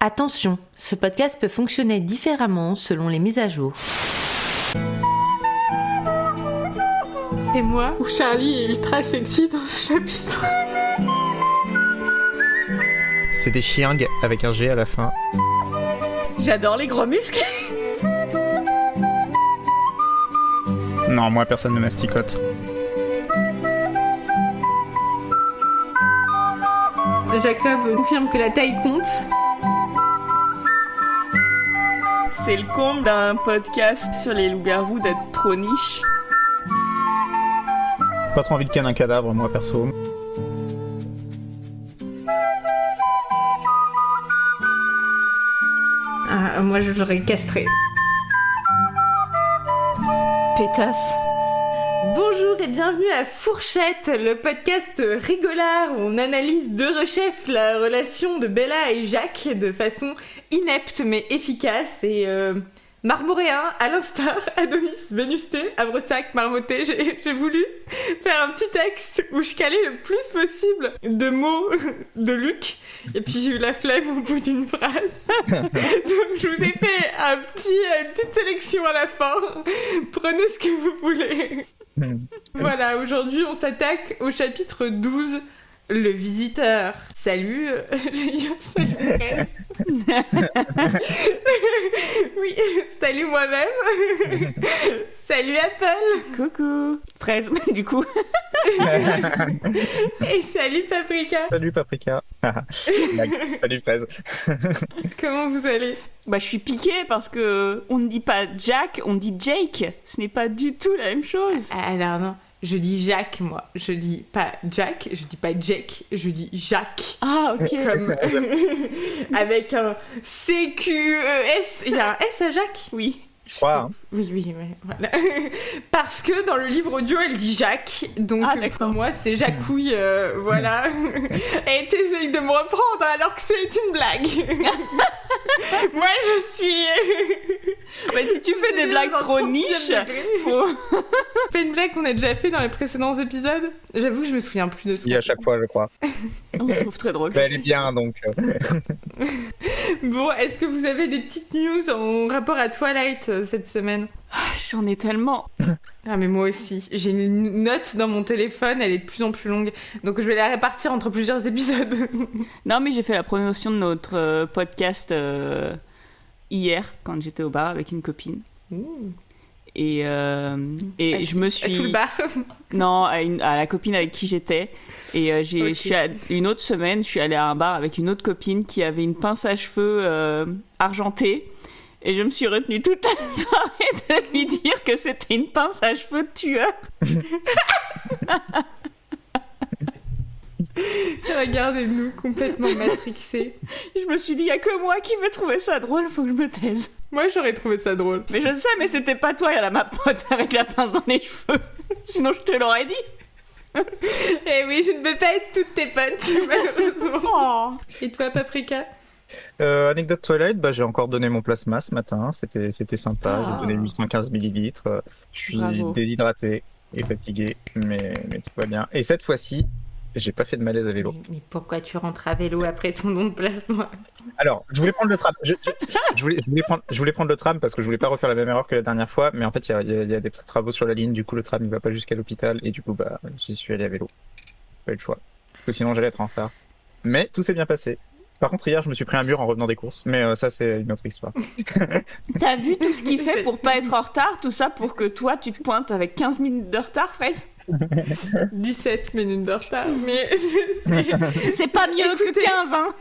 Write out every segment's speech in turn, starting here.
Attention, ce podcast peut fonctionner différemment selon les mises à jour. Et moi, où Charlie est ultra sexy dans ce chapitre. C'est des chiengs avec un G à la fin. J'adore les gros muscles. Non, moi personne ne masticote. Jacob confirme que la taille compte. C'est le comble d'un podcast sur les loups-garous d'être trop niche. Pas trop envie de canner un cadavre, moi perso. Ah, moi je l'aurais castré. Pétasse. Bonjour et bienvenue à Fourchette, le podcast rigolard où on analyse de rechef la relation de Bella et Jacques de façon inepte mais efficace et marmoréen, à l'instar Adonis, Vénusté, à Bressac, Marmotté. J'ai voulu faire un petit texte où je calais le plus possible de mots de Luc et puis j'ai eu la flemme au bout d'une phrase. Donc je vous ai fait une petite sélection à la fin. Prenez ce que vous voulez. Voilà, aujourd'hui on s'attaque au chapitre 12, le visiteur. Salut, salut Fraise. Oui, salut moi-même. Salut Apple. Coucou. Fraise, du coup. Et salut Paprika. Salut Paprika. Salut Fraise. Comment vous allez ? Bah, je suis piquée parce que on ne dit pas Jack, on dit Jake. Ce n'est pas du tout la même chose. Alors non, je dis Jacques moi. Je dis pas Jack, je dis pas Jake, je dis Jacques. Ah, ok. Comme avec un C-Q-E-S. Il y a un S à Jacques ? Oui. Je crois. Hein. Oui, mais voilà. Parce que dans le livre audio, elle dit Jacques, donc pour moi, c'est Jacouille, voilà. Et t'essayes de me reprendre alors que c'est une blague. Moi, je suis... Bah, si tu fais des blagues trop niches, Fais une blague qu'on a déjà fait dans les précédents épisodes. J'avoue que je me souviens plus de ça. Si, à chaque fois, je crois. On se trouve très drôle. Bah, elle est bien, donc... Bon, est-ce que vous avez des petites news en rapport à Twilight cette semaine ? J'en ai tellement. Ah mais moi aussi, j'ai une note dans mon téléphone, elle est de plus en plus longue, donc je vais la répartir entre plusieurs épisodes. Non mais j'ai fait la promotion de notre podcast hier quand j'étais au bar avec une copine. Et je me suis... À tout le bar. Non, à la copine avec qui j'étais. Et une autre semaine, je suis allée à un bar avec une autre copine qui avait une pince à cheveux argentée. Et je me suis retenue toute la soirée de lui dire que c'était une pince à cheveux de tueur. Regardez-nous, complètement matrixés. Je me suis dit, il n'y a que moi qui vais trouver ça drôle, faut que je me taise. Moi, j'aurais trouvé ça drôle. Mais je sais, mais c'était pas toi, il y a ma pote avec la pince dans les cheveux. Sinon, je te l'aurais dit. Eh oui, je ne vais pas être toutes tes potes, malheureusement. Oh. Et toi, Paprika ? Anecdote Twilight, bah, j'ai encore donné mon plasma ce matin, c'était sympa, j'ai donné 815 millilitres, je suis déshydraté et fatigué, mais tout va bien. Et cette fois-ci, j'ai pas fait de malaise à vélo. Mais pourquoi tu rentres à vélo après ton don de plasma ? Alors, je voulais prendre le tram. Je voulais prendre le tram parce que je voulais pas refaire la même erreur que la dernière fois, mais en fait, il y a des petits travaux sur la ligne, du coup, le tram il va pas jusqu'à l'hôpital, et du coup, bah, j'y suis allé à vélo. Pas eu le choix. Parce que sinon, j'allais être en retard. Mais tout s'est bien passé. Par contre, hier, je me suis pris un mur en revenant des courses, mais ça, c'est une autre histoire. T'as vu tout ce qu'il fait pour pas être en retard, tout ça pour que toi, tu te pointes avec 15 minutes de retard, Fraise ? 17 minutes de retard, mais... C'est pas mieux que 15, hein.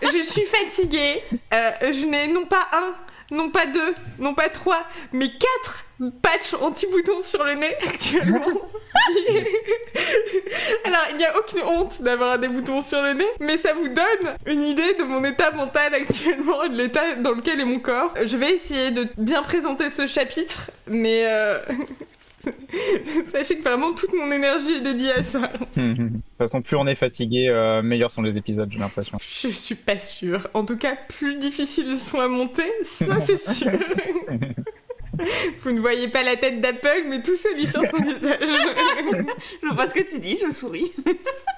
Je suis fatiguée, je n'ai non pas un, non pas deux, non pas trois, mais 4 patchs anti-boutons sur le nez actuellement. Alors, il n'y a aucune honte d'avoir des boutons sur le nez, mais ça vous donne une idée de mon état mental actuellement et de l'état dans lequel est mon corps. Je vais essayer de bien présenter ce chapitre, mais sachez que vraiment toute mon énergie est dédiée à ça. De toute façon, plus on est fatigué, meilleurs sont les épisodes, j'ai l'impression. Je suis pas sûre. En tout cas, plus difficiles ils sont à monter, ça c'est sûr. Vous ne voyez pas la tête d'Apple, mais tout se lit sur son visage. Je vois pas ce que tu dis, je souris.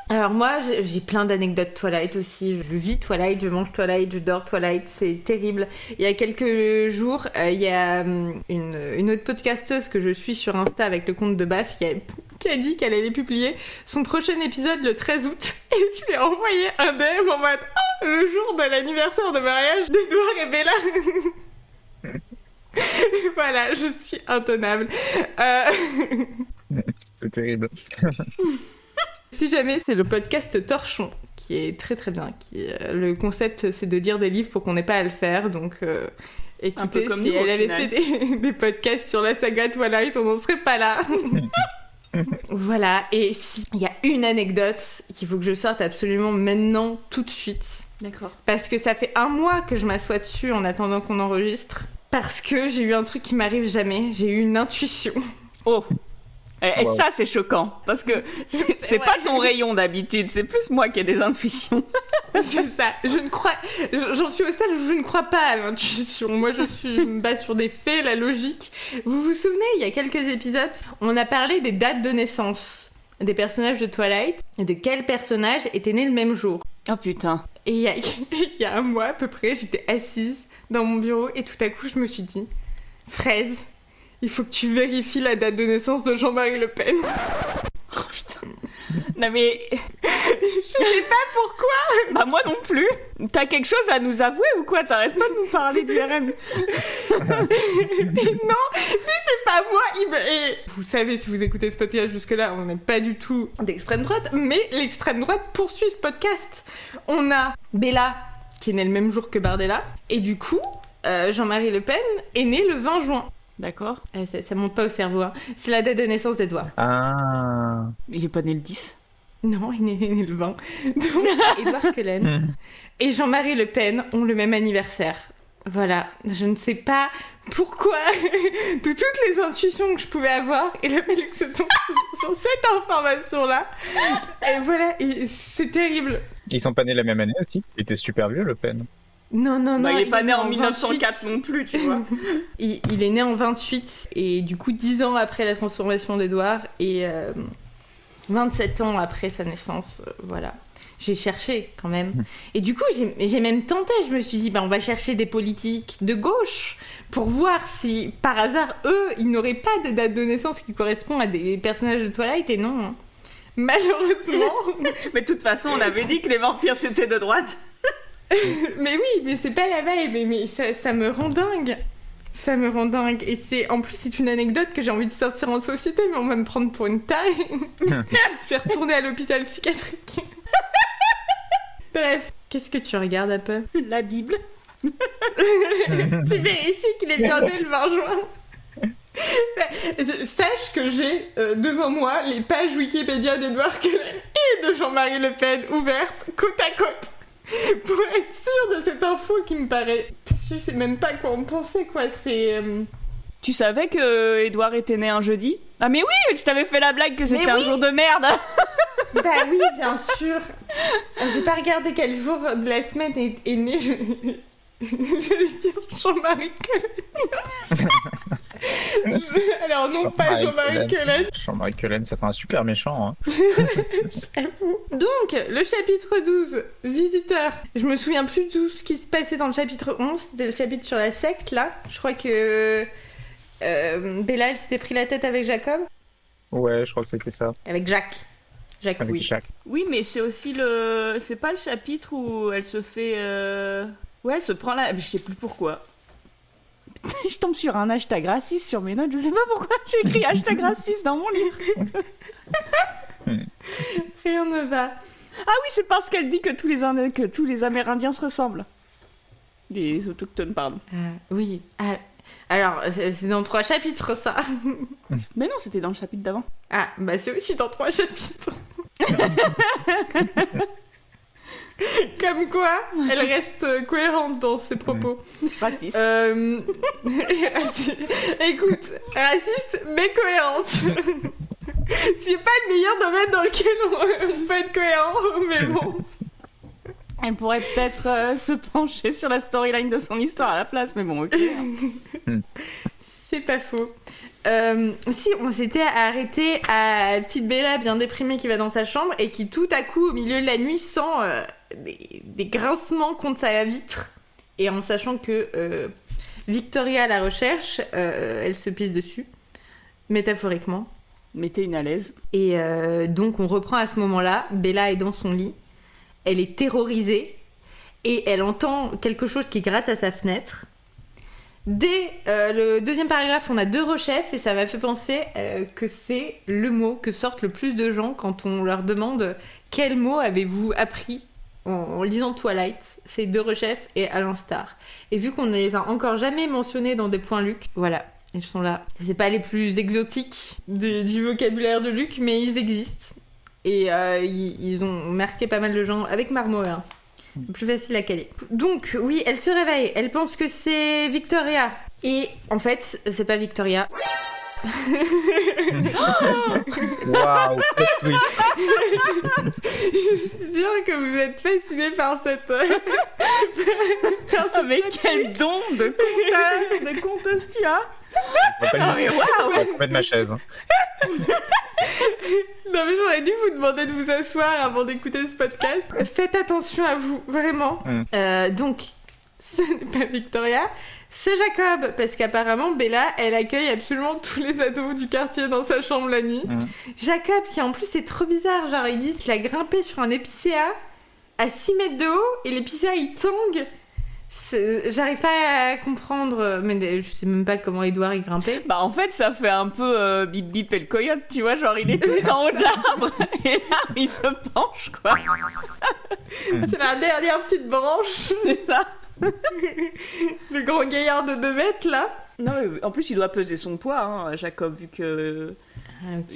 Alors moi, j'ai plein d'anecdotes Twilight aussi. Je vis Twilight, je mange Twilight, je dors Twilight, c'est terrible. Il y a quelques jours, il y a une autre podcasteuse que je suis sur Insta avec le compte de Baf qui a dit qu'elle allait publier son prochain épisode le 13 août. Et je lui ai envoyé un DM en mode « Oh, le jour de l'anniversaire de mariage d'Edouard et Bella !» Voilà, je suis intenable. C'est terrible. Si jamais, c'est le podcast Torchon, qui est très très bien. Le concept, c'est de lire des livres pour qu'on n'ait pas à le faire. Donc, écoutez, comme si nous, elle au avait final. fait des podcasts sur la saga Twilight, on n'en serait pas là. Voilà, et il y a une anecdote qu'il faut que je sorte absolument maintenant, tout de suite. D'accord. Parce que ça fait 1 mois que je m'assois dessus en attendant qu'on enregistre. Parce que j'ai eu un truc qui m'arrive jamais. J'ai eu une intuition. Oh. Et Wow. ça, c'est choquant. Parce que c'est vrai. pas ton rayon d'habitude, c'est plus moi qui ai des intuitions. C'est ça. J'en suis au stade où je ne crois pas à l'intuition. Moi, je me base sur des faits, la logique. Vous vous souvenez, il y a quelques épisodes, on a parlé des dates de naissance des personnages de Twilight et de quel personnage était né le même jour. Oh putain. Et il y a 1 mois à peu près, j'étais assise dans mon bureau et tout à coup, je me suis dit, Fraise, il faut que tu vérifies la date de naissance de Jean-Marie Le Pen. Oh putain. Non mais... Je sais pas pourquoi. Bah moi non plus. T'as quelque chose à nous avouer ou quoi? T'arrêtes pas de nous parler du RM. Non, mais c'est pas moi. Et vous savez, si vous écoutez ce podcast jusque-là, on n'est pas du tout d'extrême droite, mais l'extrême droite poursuit ce podcast. On a Bella, qui est née le même jour que Bardella, et du coup, Jean-Marie Le Pen est né le 20 juin. D'accord. Ça monte pas au cerveau, hein. C'est la date de naissance d'Edouard. Ah. Il est pas né le 10. Non, il est né le 20. Donc, Edouard Cullen et Jean-Marie Le Pen ont le même anniversaire. Voilà, je ne sais pas pourquoi, de toutes les intuitions que je pouvais avoir, il a fallu que ça tombe sur cette information-là. Et voilà, et c'est terrible. Ils sont pas nés la même année aussi. Il était super vieux, Le Pen. Non, Bah, il est pas né en 28. 1904 non plus, tu vois. Il est né en 28, et du coup 10 ans après la transformation d'Edouard, et 27 ans après sa naissance, voilà. J'ai cherché quand même. Et du coup, j'ai même tenté, je me suis dit, bah, on va chercher des politiques de gauche pour voir si, par hasard, eux, ils n'auraient pas de date de naissance qui correspond à des personnages de Twilight, et non. Hein. Malheureusement. Mais de toute façon, on avait dit que les vampires c'était de droite. Mais oui, mais c'est pas la vibe, mais ça me rend dingue. Ça me rend dingue. Et en plus, c'est une anecdote que j'ai envie de sortir en société, mais on va me prendre pour une tarée. Je vais retourner à l'hôpital psychiatrique. Bref, qu'est-ce que tu regardes un peu? La Bible. Tu vérifies qu'il est bien né le 20 juin. Sache que j'ai devant moi les pages Wikipédia d'Edouard Cullen et de Jean-Marie Le Pen ouvertes côte à côte pour être sûre de cette info qui me paraît... Je sais même pas quoi en penser, quoi. C'est... Tu savais que Edouard était né un jeudi? Ah mais oui, je t'avais fait la blague que c'était Mais un oui. jour de merde. Bah oui, bien sûr. J'ai pas regardé quel jour de la semaine est né. Je vais dire Jean-Marie Cullen. Alors non, pas Jean-Marie Cullen. Jean-Marie Cullen, ça fait un super méchant. Hein. J'avoue. Donc, le chapitre 12, visiteur. Je me souviens plus de ce qui se passait dans le chapitre 11. C'était le chapitre sur la secte, là. Je crois que Bella, elle s'était pris la tête avec Jacob. Ouais, je crois que c'était ça. Avec Jacques. Jacques, Avec oui. Jacques. Oui, mais c'est aussi le... C'est pas le chapitre où elle se fait... Ouais, elle se prend la... Je sais plus pourquoi. Je tombe sur un hashtag raciste sur mes notes. Je sais pas pourquoi j'ai écrit hashtag raciste dans mon livre. Rien ne va. Ah oui, c'est parce qu'elle dit que tous les Amérindiens se ressemblent. Les autochtones, pardon. Oui. Alors, c'est dans 3 chapitres, ça. Mais non, c'était dans le chapitre d'avant. Ah, bah c'est aussi dans 3 chapitres. Comme quoi, elle reste cohérente dans ses propos. Raciste. Écoute, raciste, mais cohérente. C'est pas le meilleur domaine dans lequel on peut être cohérent, mais bon. Elle pourrait peut-être se pencher sur la storyline de son histoire à la place, mais bon, ok. C'est pas faux. Si, on s'était arrêté à petite Bella bien déprimée qui va dans sa chambre et qui tout à coup, au milieu de la nuit, sent des grincements contre sa vitre. Et en sachant que Victoria la recherche, elle se pisse dessus, métaphoriquement. Mettez une à l'aise. Et donc on reprend à ce moment-là, Bella est dans son lit, elle est terrorisée et elle entend quelque chose qui gratte à sa fenêtre. Dès le deuxième paragraphe, on a 2 rechefs et ça m'a fait penser que c'est le mot que sortent le plus de gens quand on leur demande quel mot avez-vous appris en lisant Twilight. C'est 2 rechefs et Alain Starr. Et vu qu'on ne les a encore jamais mentionnés dans des points Luc, voilà, ils sont là. C'est pas les plus exotiques du vocabulaire de Luc, mais ils existent. Et ils ont marqué pas mal de gens avec Marmot. Plus facile à caler. Donc, oui, elle se réveille. Elle pense que c'est Victoria. Et en fait, c'est pas Victoria. Waouh, oui. Je suis sûre que vous êtes fascinés par cette... Mais quel don de conteuse tu as. Mais waouh, je vais mettre ma chaise. Non mais j'aurais dû vous demander de vous asseoir avant d'écouter ce podcast. Faites attention à vous, vraiment. Donc, ce n'est pas Victoria, c'est Jacob. Parce qu'apparemment, Bella, elle accueille absolument tous les ados du quartier dans sa chambre la nuit. Jacob, qui en plus est trop bizarre. Genre, ils disent qu'il a grimpé sur un épicéa à 6 mètres de haut et l'épicéa, il tangue. J'arrive pas à comprendre, mais je sais même pas comment Edouard y grimpait. Bah en fait ça fait un peu Bip Bip et le coyote, tu vois, genre il est tout en haut de l'arbre et là il se penche quoi. C'est la dernière petite branche. C'est ça. Le grand gaillard de 2 mètres là. Non mais en plus il doit peser son poids, hein, Jacob, vu que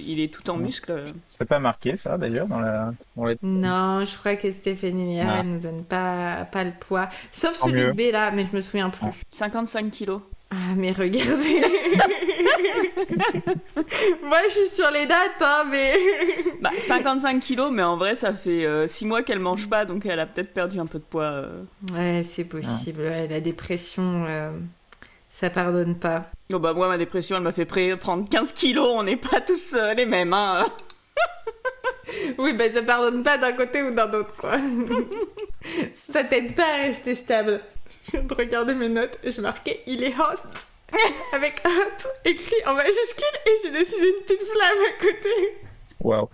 il est tout en muscle. C'est pas marqué ça d'ailleurs dans la... Non, je crois que Stéphanie Meyer, elle nous donne pas le poids. Sauf celui de Bella, mais je me souviens plus. 55 kilos. Ah, mais regardez. Moi, je suis sur les dates, hein, mais... Bah, 55 kilos, mais en vrai, ça fait 6 mois qu'elle mange pas, donc elle a peut-être perdu un peu de poids. Ouais, c'est possible. Ouais, la dépression, ça pardonne pas. Oh bah moi, ma dépression, elle m'a fait prendre 15 kilos, on n'est pas tous les mêmes, hein. Oui, bah ça pardonne pas d'un côté ou d'un autre, quoi. Ça t'aide pas à rester stable. Je viens de regarder mes notes et j'ai marqué « Il est hot » avec « hot » écrit en majuscule et j'ai dessiné une petite flamme à côté. Waouh.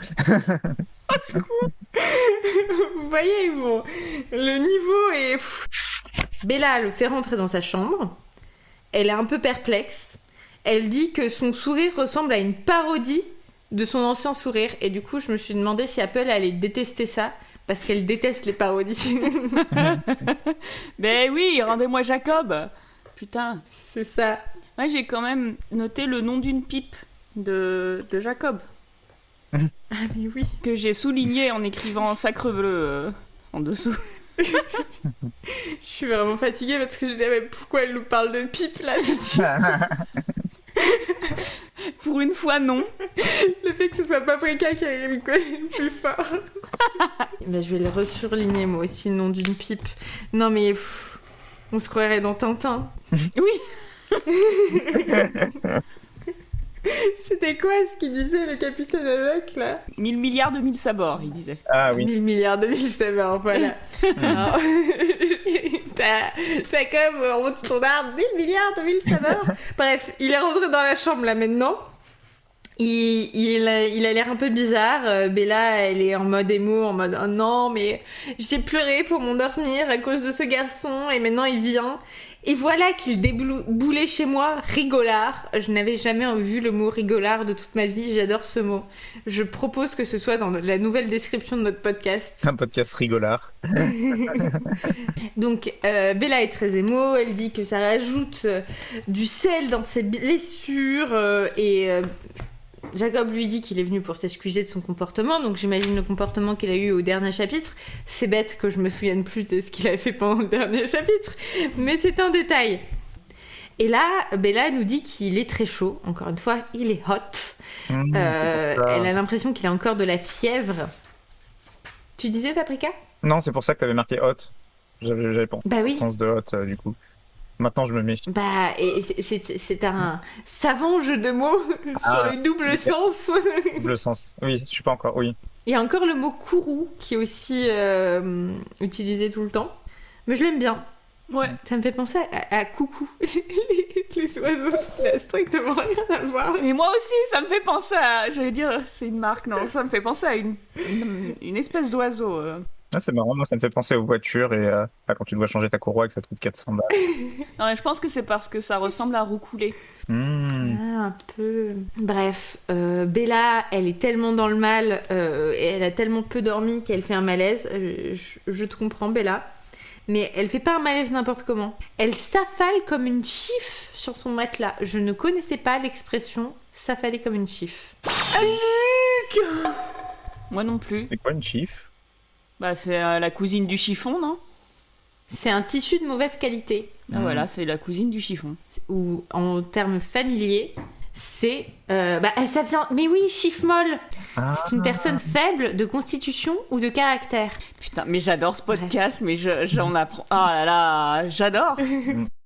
Vous voyez, bon, le niveau est... Bella le fait rentrer dans sa chambre. Elle est un peu perplexe. Elle dit que son sourire ressemble à une parodie de son ancien sourire. Et du coup, je me suis demandé si Apple allait détester ça, parce qu'elle déteste les parodies. Mais oui, rendez-moi Jacob. Putain. C'est ça. Ouais, j'ai quand même noté le nom d'une pipe de Jacob. Ah mais oui. Que j'ai souligné en écrivant Sacrebleu en dessous. Je suis vraiment fatiguée parce que je me disais, mais pourquoi elle nous parle de pipe là tout de suite? Pour une fois, non. Le fait que ce soit Paprika qui me connaît le plus fort. Bah, je vais le resurligner moi aussi, le nom d'une pipe. Non mais on se croirait dans Tintin. Oui. C'était quoi ce qu'il disait le capitaine Haddock là? 1000 milliards de 1000 sabords, il disait. Ah oui. 1000 milliards de 1000 sabords, voilà. Alors, Jacob remonte son arbre, 1000 milliards de 1000 sabords. Bref, il est rentré dans la chambre là maintenant. Il a l'air un peu bizarre. Bella, elle est en mode émo, en mode oh non, mais j'ai pleuré pour m'endormir à cause de ce garçon et maintenant il vient. Et voilà qu'il déboulait chez moi, rigolard. Je n'avais jamais vu le mot rigolard de toute ma vie. J'adore ce mot. Je propose que ce soit dans la nouvelle description de notre podcast. Un podcast rigolard. Donc, Bella est très émo. Elle dit que ça rajoute du sel dans ses blessures. Jacob lui dit qu'il est venu pour s'excuser de son comportement, donc j'imagine le comportement qu'il a eu au dernier chapitre. C'est bête que je me souvienne plus de ce qu'il a fait pendant le dernier chapitre, mais c'est un détail. Et là, Bella nous dit qu'il est très chaud. Encore une fois, il est hot. Elle a l'impression qu'il a encore de la fièvre. Tu disais, Paprika ? Non, c'est pour ça que t'avais marqué hot. J'avais pas bah oui. le sens de hot, du coup. Maintenant, je me méfie. Bah, et c'est un savant jeu de mots sur le double sens. Le sens. Oui, je suis pas encore. Oui. Il y a encore le mot courroux qui est aussi utilisé tout le temps. Mais je l'aime bien. Ouais. Ça me fait penser à coucou. Les oiseaux, ça n'a strictement rien à voir. Mais moi aussi, ça me fait penser à... J'allais dire, c'est une marque, non. Ça me fait penser à une espèce d'oiseau. Ah, c'est marrant, moi ça me fait penser aux voitures et quand tu dois changer ta courroie et que ça te coûte 400 balles. Non, je pense que c'est parce que ça ressemble à roucouler. Un peu. Bref, Bella, elle est tellement dans le mal et elle a tellement peu dormi qu'elle fait un malaise. Je te comprends, Bella. Mais elle fait pas un malaise n'importe comment. Elle s'affale comme une chiffe sur son matelas. Je ne connaissais pas l'expression s'affaler comme une chiffe. Luc! Moi non plus. C'est quoi une chiffre? Bah, c'est la cousine du chiffon, non? C'est un tissu de mauvaise qualité. Ah voilà, c'est la cousine du chiffon. Ou en termes familiers, c'est... ça vient... Mais oui, chiffre molle. C'est une personne faible de constitution ou de caractère. Putain, mais j'adore ce podcast, mais j'en apprends... Oh là là, j'adore.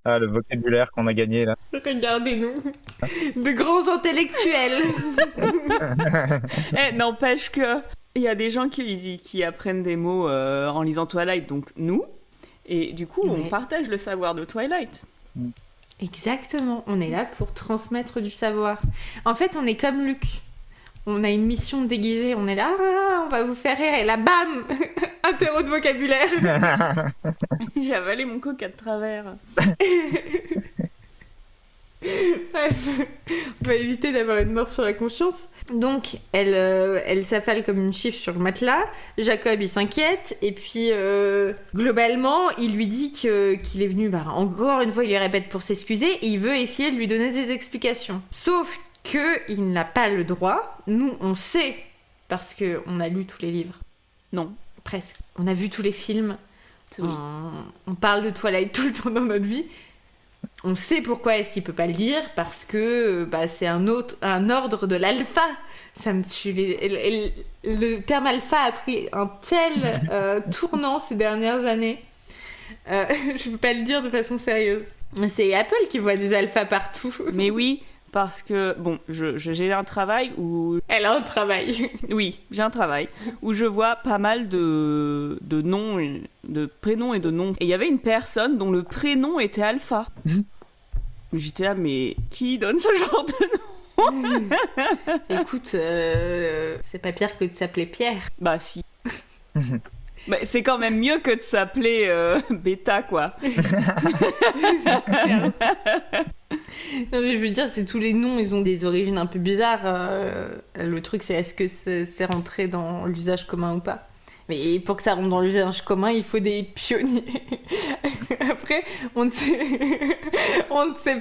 Ah, le vocabulaire qu'on a gagné là. Regardez-nous. De grands intellectuels. N'empêche que il y a des gens qui apprennent des mots en lisant Twilight, donc nous. Et du coup, on partage le savoir de Twilight. Exactement, on est là pour transmettre du savoir. En fait, on est comme Luc. On a une mission déguisée, on est là, on va vous faire rire, et là, bam, un terreau de vocabulaire. J'ai avalé mon coca de travers. Bref, on va éviter d'avoir une mort sur la conscience. Donc, elle s'affale comme une chiffre sur le matelas. Jacob, il s'inquiète. Et puis, globalement, il lui dit qu'il est venu, encore une fois, il lui répète pour s'excuser. Et il veut essayer de lui donner des explications. Sauf qu'il n'a pas le droit. Nous, on sait, parce qu'on a lu tous les livres. Non. Presque. On a vu tous les films. Oui. On parle de Twilight tout le temps dans notre vie. On sait pourquoi est-ce qu'il peut pas le dire, parce que c'est un ordre de l'alpha. Ça me tue. Le terme alpha a pris un tel tournant ces dernières années. Je peux pas le dire de façon sérieuse. C'est Apple qui voit des alphas partout. Mais oui, parce que, bon, j'ai un travail où... Elle a un travail. Oui, j'ai un travail où je vois pas mal de noms, de prénoms et de noms. Et il y avait une personne dont le prénom était Alpha. J'étais là, mais qui donne ce genre de nom? Écoute, c'est pas pire que de s'appeler Pierre. Bah si. Bah, c'est quand même mieux que de s'appeler Beta, quoi. Non mais je veux dire, c'est tous les noms, ils ont des origines un peu bizarres. Le truc, c'est est-ce que c'est rentré dans l'usage commun ou pas? Mais pour que ça rentre dans l'usage commun, il faut des pionniers. Après, on ne sait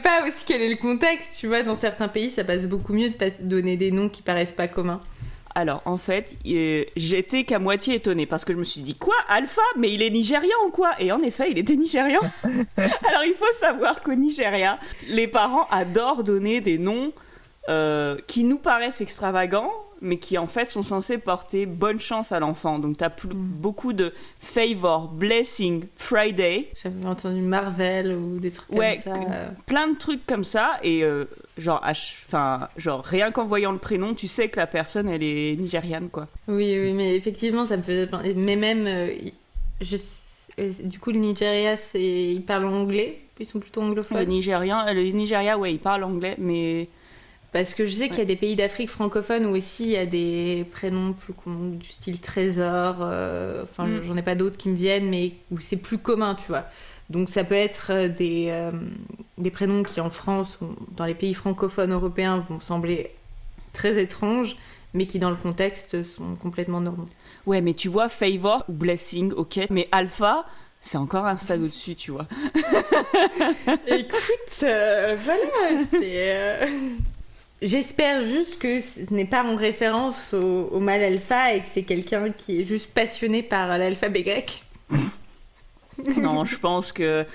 pas aussi quel est le contexte. Tu vois, dans certains pays, ça passe beaucoup mieux de donner des noms qui paraissent pas communs. Alors, en fait, j'étais qu'à moitié étonnée parce que je me suis dit, quoi, Alpha? Mais il est nigérian ou quoi? Et en effet, il était nigérian. Alors, il faut savoir qu'au Nigeria, les parents adorent donner des noms qui nous paraissent extravagants, mais qui en fait sont censés porter bonne chance à l'enfant. Donc, t'as beaucoup de favor, blessing, Friday. J'avais entendu Marvel ou des trucs comme ça. Plein de trucs comme ça. Et genre rien qu'en voyant le prénom, tu sais que la personne, elle est nigériane, quoi. Oui, mais effectivement, ça me faisait... Mais même... du coup, le Nigeria, ils parlent anglais. Ils sont plutôt anglophones. Le Nigeria, ouais, ils parlent anglais, mais... Parce que je sais qu'il y a des pays d'Afrique francophones où aussi il y a des prénoms plus du style Trésor. J'en ai pas d'autres qui me viennent, mais où c'est plus commun, tu vois. Donc ça peut être des prénoms qui en France, ou dans les pays francophones européens, vont sembler très étranges, mais qui dans le contexte sont complètement normaux. Ouais, mais tu vois, favor ou blessing, ok, mais alpha, c'est encore un stade au-dessus, tu vois. Écoute, voilà, c'est... J'espère juste que ce n'est pas en référence au mâle alpha et que c'est quelqu'un qui est juste passionné par l'alphabet grec. Non, je pense que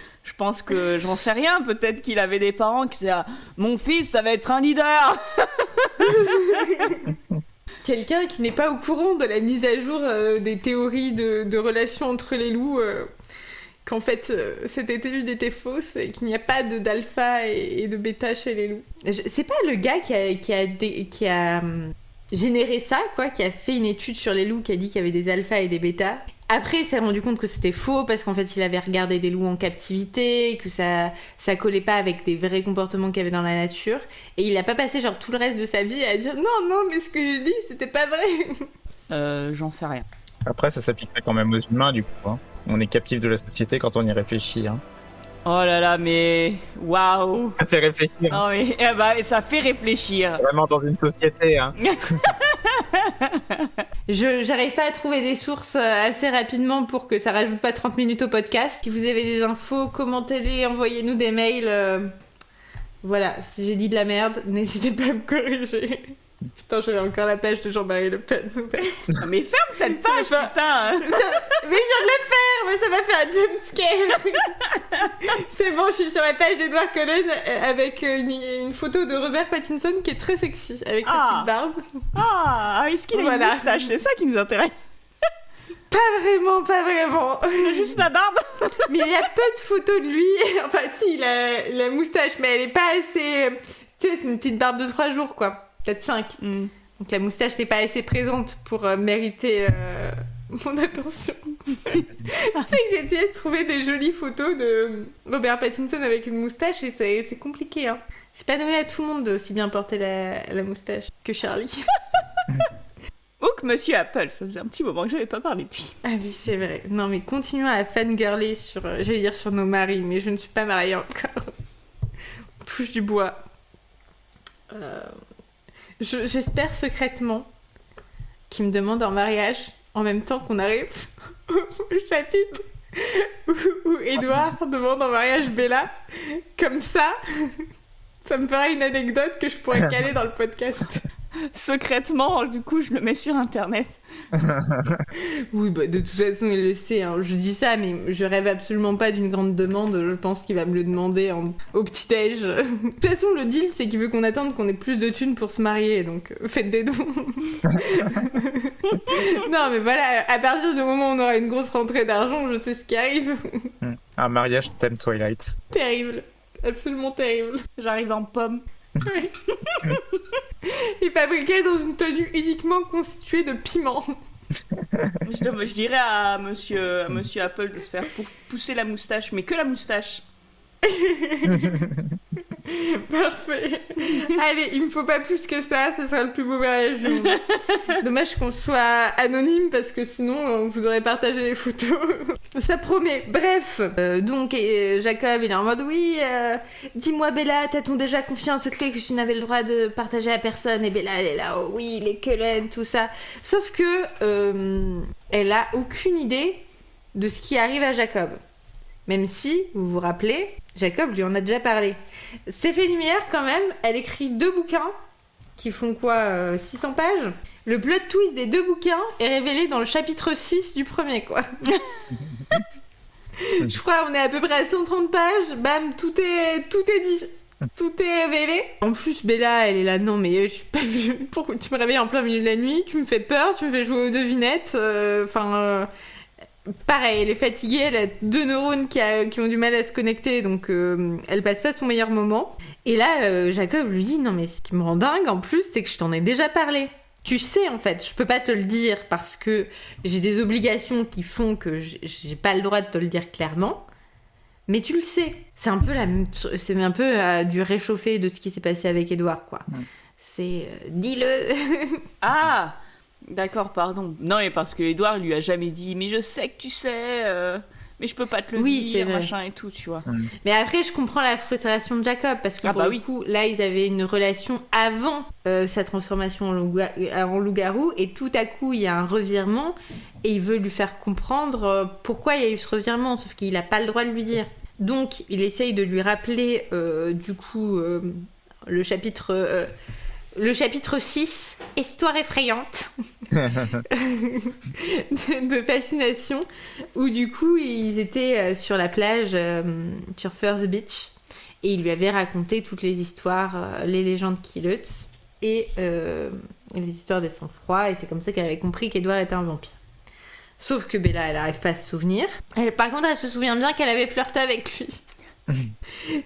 j'en sais rien. Peut-être qu'il avait des parents qui disaient « Mon fils, ça va être un leader !» Quelqu'un qui n'est pas au courant de la mise à jour des théories de relations entre les loups, qu'en fait cette étude était fausse et qu'il n'y a pas d'alpha et de bêta chez les loups. C'est pas le gars qui a généré ça, quoi, qui a fait une étude sur les loups, qui a dit qu'il y avait des alphas et des bêtas. Après, il s'est rendu compte que c'était faux parce qu'en fait, il avait regardé des loups en captivité, que ça collait pas avec des vrais comportements qu'il y avait dans la nature. Et il a pas passé genre tout le reste de sa vie à dire non, mais ce que j'ai dit, c'était pas vrai. J'en sais rien. Après, ça s'appliquerait quand même aux humains, du coup. Hein. On est captif de la société quand on y réfléchit. Hein. Oh là là, mais waouh. Ça fait réfléchir. Non mais ça fait réfléchir. Vraiment dans une société. Hein. J'arrive pas à trouver des sources assez rapidement pour que ça rajoute pas 30 minutes au podcast. Si vous avez des infos, commentez-les, envoyez-nous des mails. Voilà, si j'ai dit de la merde, n'hésitez pas à me corriger. Putain, j'avais encore la page de Jean-Marie Le Pen. Mais ferme cette page, putain. Mais je viens de le faire, mais ça m'a fait un jumpscare. C'est bon, je suis sur la page d'Edward Cullen avec une photo de Robert Pattinson qui est très sexy, avec sa petite barbe. Ah, est-ce qu'il a une moustache? C'est ça qui nous intéresse. Pas vraiment. Juste la barbe. Mais il y a peu de photos de lui. Enfin, si, il a la moustache, mais elle est pas assez... Tu sais, c'est une petite barbe de 3 jours, quoi. Peut-être 5. Donc la moustache n'est pas assez présente pour mériter mon attention. Tu sais que j'ai essayé de trouver des jolies photos de Robert Pattinson avec une moustache et c'est compliqué. Hein. C'est pas donné à tout le monde de aussi bien porter la moustache que Charlie. Ou que Monsieur Apple, ça faisait un petit moment que j'avais pas parlé de lui. Ah oui, c'est vrai. Non mais continuons à fangirler sur, j'allais dire sur nos maris, mais je ne suis pas mariée encore. On touche du bois. J'espère secrètement qu'il me demande en mariage en même temps qu'on arrive au chapitre où Edouard demande en mariage Bella. Comme ça me fera une anecdote que je pourrais caler dans le podcast. Secrètement, du coup, je le mets sur Internet. Oui, bah, de toute façon, il le sait. Hein. Je dis ça, mais je rêve absolument pas d'une grande demande. Je pense qu'il va me le demander au petit-déj. De toute façon, le deal, c'est qu'il veut qu'on attende qu'on ait plus de thunes pour se marier. Donc, faites des dons. Non, mais voilà, à partir du moment où on aura une grosse rentrée d'argent, je sais ce qui arrive. Un mariage thème Twilight. Terrible. Absolument terrible. J'arrive en pomme. Oui. Et fabriqué dans une tenue uniquement constituée de piment. Je dirais à monsieur Apple de se faire pousser la moustache, mais que la moustache. Parfait. Allez, il me faut pas plus que ça sera le plus beau mariage du monde. Dommage qu'on soit anonyme parce que sinon vous aurez partagé les photos. Ça promet. Bref, donc Jacob il est en mode oui, dis-moi Bella, t'as-t-on déjà confié un secret que tu n'avais le droit de partager à personne? Et Bella elle est là, oh oui, les Cullen, tout ça. Sauf que elle a aucune idée de ce qui arrive à Jacob. Même si, vous vous rappelez, Jacob lui en a déjà parlé. Stéphanie Meyer, quand même, elle écrit 2 bouquins qui font quoi, 600 pages. Le plot twist des 2 bouquins est révélé dans le chapitre 6 du premier, quoi. Je crois on est à peu près à 130 pages, bam, tout est dit. Tout est révélé. En plus, Bella, elle est là, non mais je suis pas vue. Pourquoi tu me réveilles en plein milieu de la nuit? Tu me fais peur, tu me fais jouer aux devinettes. Pareil, elle est fatiguée, elle a 2 neurones qui ont du mal à se connecter, donc elle passe pas son meilleur moment. Et là, Jacob lui dit, non mais ce qui me rend dingue en plus, c'est que je t'en ai déjà parlé. Tu sais en fait, je peux pas te le dire parce que j'ai des obligations qui font que j'ai pas le droit de te le dire clairement, mais tu le sais. C'est un peu du réchauffé de ce qui s'est passé avec Edouard, quoi. C'est dis-le. Ah. D'accord, pardon. Non, mais parce que Edouard lui a jamais dit, mais je sais que tu sais, mais je peux pas te le dire, machin et tout, tu vois. Mais après, je comprends la frustration de Jacob, parce que le coup, là, ils avaient une relation avant sa transformation en loup-garou, et tout à coup, il y a un revirement, et il veut lui faire comprendre pourquoi il y a eu ce revirement, sauf qu'il a pas le droit de lui dire. Donc, il essaye de lui rappeler, du coup, le chapitre 6, Histoire effrayante de fascination, où du coup ils étaient sur la plage, sur First Beach, et il lui avait raconté toutes les histoires, les légendes Kilutz et les histoires des sang-froids, et c'est comme ça qu'elle avait compris qu'Edouard était un vampire. Sauf que Bella, elle arrive pas à se souvenir. Par contre, elle se souvient bien qu'elle avait flirté avec lui.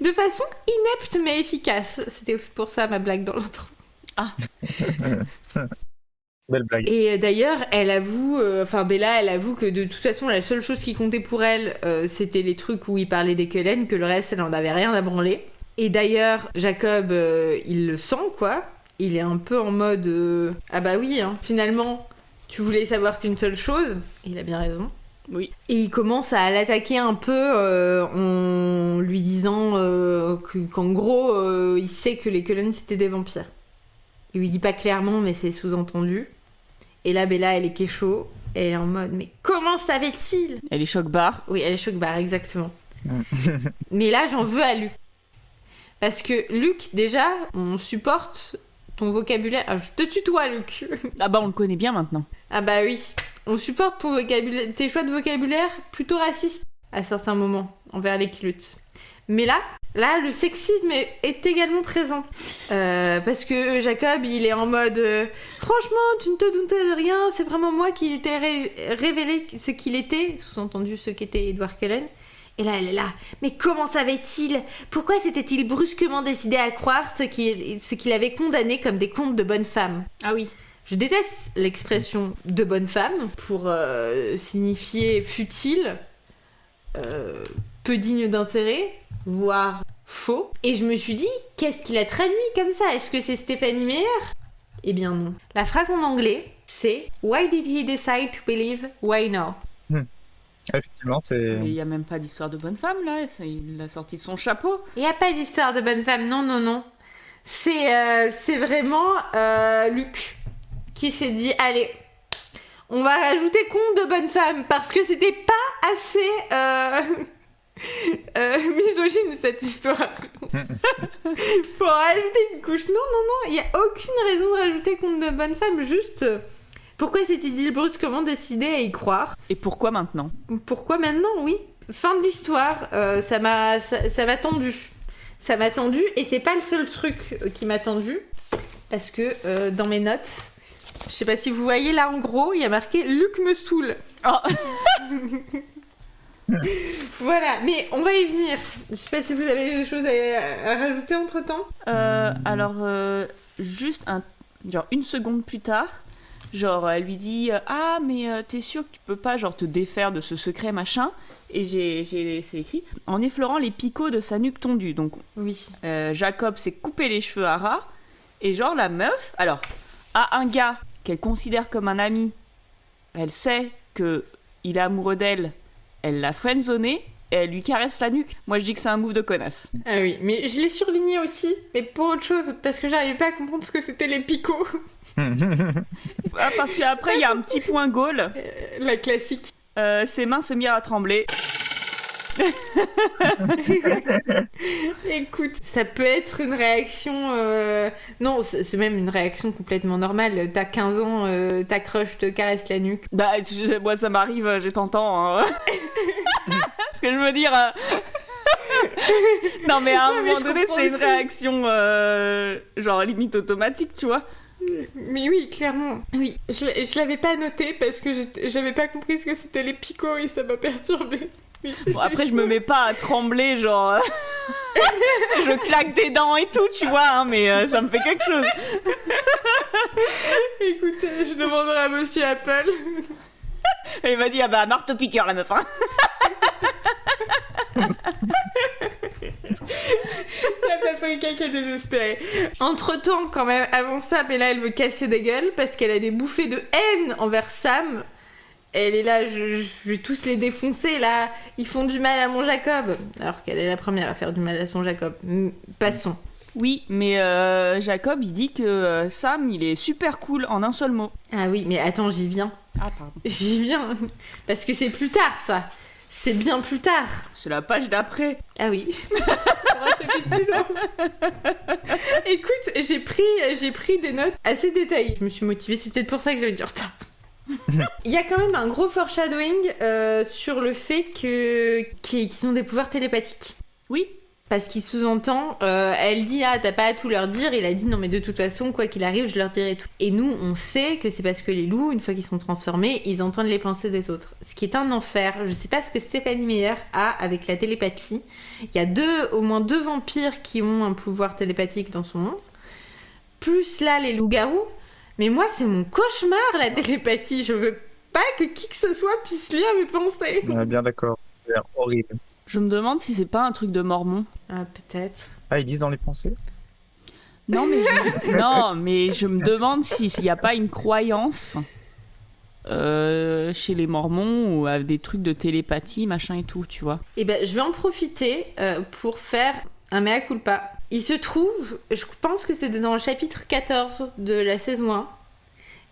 De façon inepte mais efficace. C'était pour ça ma blague dans l'intro. Belle blague. Et d'ailleurs, elle avoue, Bella, elle avoue que de toute façon, la seule chose qui comptait pour elle, c'était les trucs où il parlait des Cullen, que le reste, elle en avait rien à branler. Et d'ailleurs, Jacob, il le sent, quoi. Il est un peu en mode ah bah oui, hein, finalement, tu voulais savoir qu'une seule chose. Il a bien raison. Oui. Et il commence à l'attaquer un peu en lui disant qu'en gros, il sait que les Cullen, c'était des vampires. Il lui dit pas clairement, mais c'est sous-entendu. Et là, Bella, elle est kécho. Elle est en mode, mais comment savait-il ? Elle est choc-barre. Oui, elle est choc-barre, exactement. Mais là, j'en veux à Luc. Parce que Luc, déjà, on supporte ton vocabulaire. Ah, je te tutoie, Luc. Ah bah on le connaît bien maintenant. Ah bah oui. On supporte ton vocabulaire, tes choix de vocabulaire plutôt racistes à certains moments envers les Killuts. Mais là, le sexisme est également présent. Parce que Jacob, il est en mode franchement, tu ne te doutais de rien, c'est vraiment moi qui t'ai révélé ce qu'il était, sous-entendu ce qu'était Edward Cullen. Et là, elle est là. Mais comment savait-il ? Pourquoi s'était-il brusquement décidé à croire ce qu'il avait condamné comme des contes de bonnes femmes ? Ah oui. Je déteste l'expression de bonne femme pour signifier futile, peu digne d'intérêt, voire faux. Et je me suis dit, qu'est-ce qu'il a traduit comme ça ? Est-ce que c'est Stéphanie Meyer ? Eh bien non. La phrase en anglais, c'est « Why did he decide to believe? Why now ?» Effectivement, c'est... Mais il n'y a même pas d'histoire de bonne femme, là. Il l'a sorti de son chapeau. Il n'y a pas d'histoire de bonne femme, non, non, non. C'est vraiment Luc qui s'est dit, allez, on va rajouter conte de bonne femme, parce que c'était pas assez misogyne, cette histoire. Pour rajouter une couche. Non, non, non, il n'y a aucune raison de rajouter conte de bonne femme, juste... Pourquoi s'était-il brusquement décidé à y croire ? Et pourquoi maintenant ? Pourquoi maintenant, oui. Fin de l'histoire, ça m'a tendu. Ça m'a tendu, et c'est pas le seul truc qui m'a tendu, parce que dans mes notes, je sais pas si vous voyez là en gros, il y a marqué « Luc me saoule Oh. ». Voilà, mais on va y venir. Je sais pas si vous avez des choses à rajouter entre-temps. Alors, juste genre une seconde plus tard, genre elle lui dit ah mais t'es sûr que tu peux pas genre te défaire de ce secret machin, et c'est écrit en effleurant les picots de sa nuque tondue. Donc oui. Jacob s'est coupé les cheveux à ras, et genre la meuf alors a un gars qu'elle considère comme un ami, elle sait que il est amoureux d'elle, elle l'a friendzoné et elle lui caresse la nuque. Moi je dis que c'est un move de connasse. Ah oui, mais je l'ai surligné aussi, mais pour autre chose, parce que j'arrivais pas à comprendre ce que c'était les picots. Ah, parce qu'après il y a un petit point Gaule. La classique. Ses mains se mirent à trembler. Écoute, ça peut être une réaction... Non, c'est même une réaction complètement normale. T'as 15 ans, ta crush te caresse la nuque. Bah, moi ça m'arrive, j'ai 30 ans. Hein. Parce que je veux dire... non mais à un moment donné, c'est une réaction genre limite automatique, tu vois. Mais oui, clairement. Oui, je l'avais pas noté parce que j'avais pas compris ce que c'était les picots et ça m'a perturbée. Bon, après, je me mets pas à trembler, genre... je claque des dents et tout, tu vois, hein, mais ça me fait quelque chose. Écoute, je demanderai à Monsieur Apple. Et il m'a dit, ah bah, marteau-piqueur, la meuf, hein. La paprika qui est désespérée. Entre-temps, quand même, avant ça, Bella, elle veut casser des gueules parce qu'elle a des bouffées de haine envers Sam. Elle est là, je vais tous les défoncer, là. Ils font du mal à mon Jacob. Alors qu'elle est la première à faire du mal à son Jacob. Passons. Oui, mais Jacob, il dit que Sam, il est super cool en un seul mot. Ah oui, mais attends, j'y viens. Ah, pardon. J'y viens. Parce que c'est plus tard, ça. C'est bien plus tard. C'est la page d'après. Ah oui. Écoute, j'ai pris des notes assez détaillées. Je me suis motivée, c'est peut-être pour ça que j'avais du retard. Il y a quand même un gros foreshadowing sur le fait qu'ils ont des pouvoirs télépathiques. Oui. Parce qu'il sous-entend, elle dit ah t'as pas à tout leur dire, il a dit non mais de toute façon quoi qu'il arrive je leur dirai tout. Et nous on sait que c'est parce que les loups une fois qu'ils sont transformés ils entendent les pensées des autres. Ce qui est un enfer. Je sais pas ce que Stéphanie Meyer a avec la télépathie. Il y a au moins 2 vampires qui ont un pouvoir télépathique dans son monde. Plus là les loups-garous. Mais moi c'est mon cauchemar la télépathie. Je veux pas que qui que ce soit puisse lire mes pensées. On est bien d'accord. C'est horrible. Je me demande si c'est pas un truc de mormon. Ah peut-être. Ah, ils lisent dans les pensées? Non, mais je me demande s'il n'y a pas une croyance chez les mormons ou des trucs de télépathie, machin et tout, tu vois. Et ben, je vais en profiter pour faire un mea culpa. Il se trouve, je pense que c'est dans le chapitre 14 de la saison 1,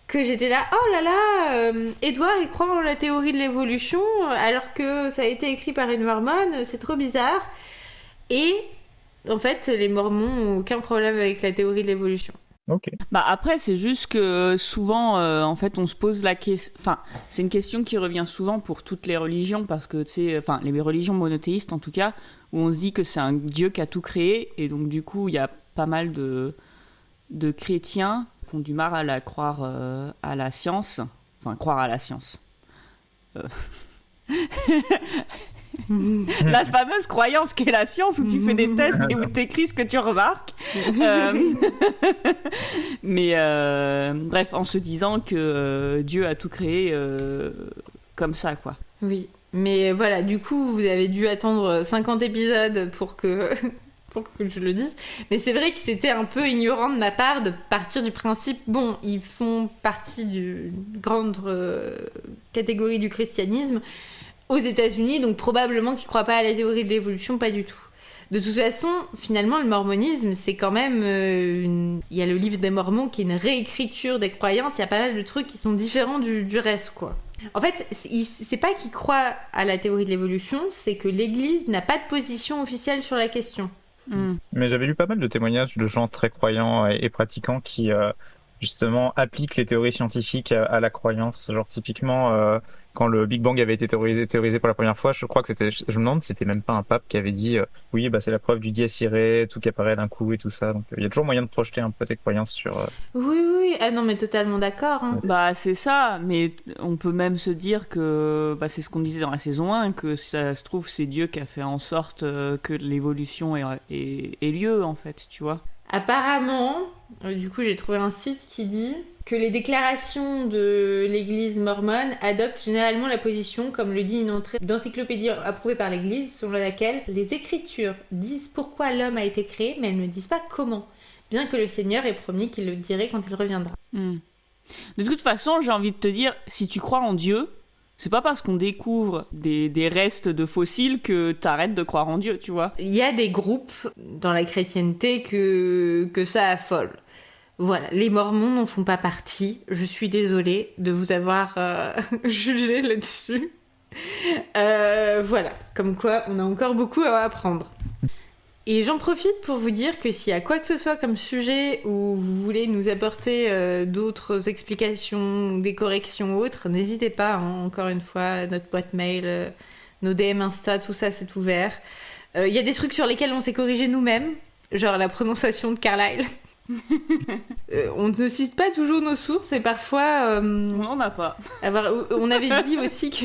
que j'étais là, oh là là, Edouard il croit en la théorie de l'évolution alors que ça a été écrit par une mormone, c'est trop bizarre. Et en fait, les mormons n'ont aucun problème avec la théorie de l'évolution. Ok. Bah après, c'est juste que souvent, en fait, on se pose la question. Enfin, c'est une question qui revient souvent pour toutes les religions, parce que tu sais, enfin, les religions monothéistes en tout cas, où on se dit que c'est un Dieu qui a tout créé, et donc du coup, il y a pas mal de chrétiens qui ont du mal à croire à la science, enfin, croire à la science. La fameuse croyance qu'est la science où tu fais des tests et où t'écris ce que tu remarques. Mais bref, en se disant que Dieu a tout créé comme ça, quoi. Oui, mais voilà, du coup, vous avez dû attendre 50 épisodes pour que je le dise. Mais c'est vrai que c'était un peu ignorant de ma part de partir du principe, bon, ils font partie d'une grande catégorie du christianisme aux États-Unis, donc probablement qu'ils ne croient pas à la théorie de l'évolution, pas du tout. De toute façon, finalement, le mormonisme, c'est quand même... Il y a le livre des Mormons qui est une réécriture des croyances, il y a pas mal de trucs qui sont différents du reste, quoi. En fait, c'est pas qu'ils croient à la théorie de l'évolution, c'est que l'Église n'a pas de position officielle sur la question. Mais j'avais lu pas mal de témoignages de gens très croyants et pratiquants qui, justement, appliquent les théories scientifiques à la croyance. Genre, typiquement... quand le Big Bang avait été théorisé pour la première fois, je crois que c'était, je me demande si c'était même pas un pape qui avait dit oui, bah c'est la preuve du dies irae, tout qui apparaît d'un coup et tout ça. Donc il y a toujours moyen de projeter un peu tes croyances sur. Oui, ah non mais totalement d'accord. Hein. Bah c'est ça, mais on peut même se dire que bah c'est ce qu'on disait dans la saison 1, que ça se trouve c'est Dieu qui a fait en sorte que l'évolution ait lieu en fait, tu vois. Apparemment, du coup j'ai trouvé un site qui dit que les déclarations de l'église mormone adoptent généralement la position, comme le dit une entrée d'encyclopédie approuvée par l'église, selon laquelle les écritures disent pourquoi l'homme a été créé, mais elles ne disent pas comment, bien que le Seigneur ait promis qu'il le dirait quand il reviendra. De toute façon, j'ai envie de te dire, si tu crois en Dieu, c'est pas parce qu'on découvre des restes de fossiles que t'arrêtes de croire en Dieu, tu vois. Il y a des groupes dans la chrétienté que ça affole. Voilà, les Mormons n'en font pas partie. Je suis désolée de vous avoir jugé là-dessus. Voilà, comme quoi on a encore beaucoup à apprendre. Et j'en profite pour vous dire que s'il y a quoi que ce soit comme sujet où vous voulez nous apporter d'autres explications, des corrections ou autres, n'hésitez pas, hein, encore une fois, notre boîte mail, nos DM Insta, tout ça c'est ouvert. Il y a des trucs sur lesquels on s'est corrigé nous-mêmes, genre la prononciation de Carlyle. On ne cite pas toujours nos sources et parfois... On n'en a pas. On avait dit aussi que...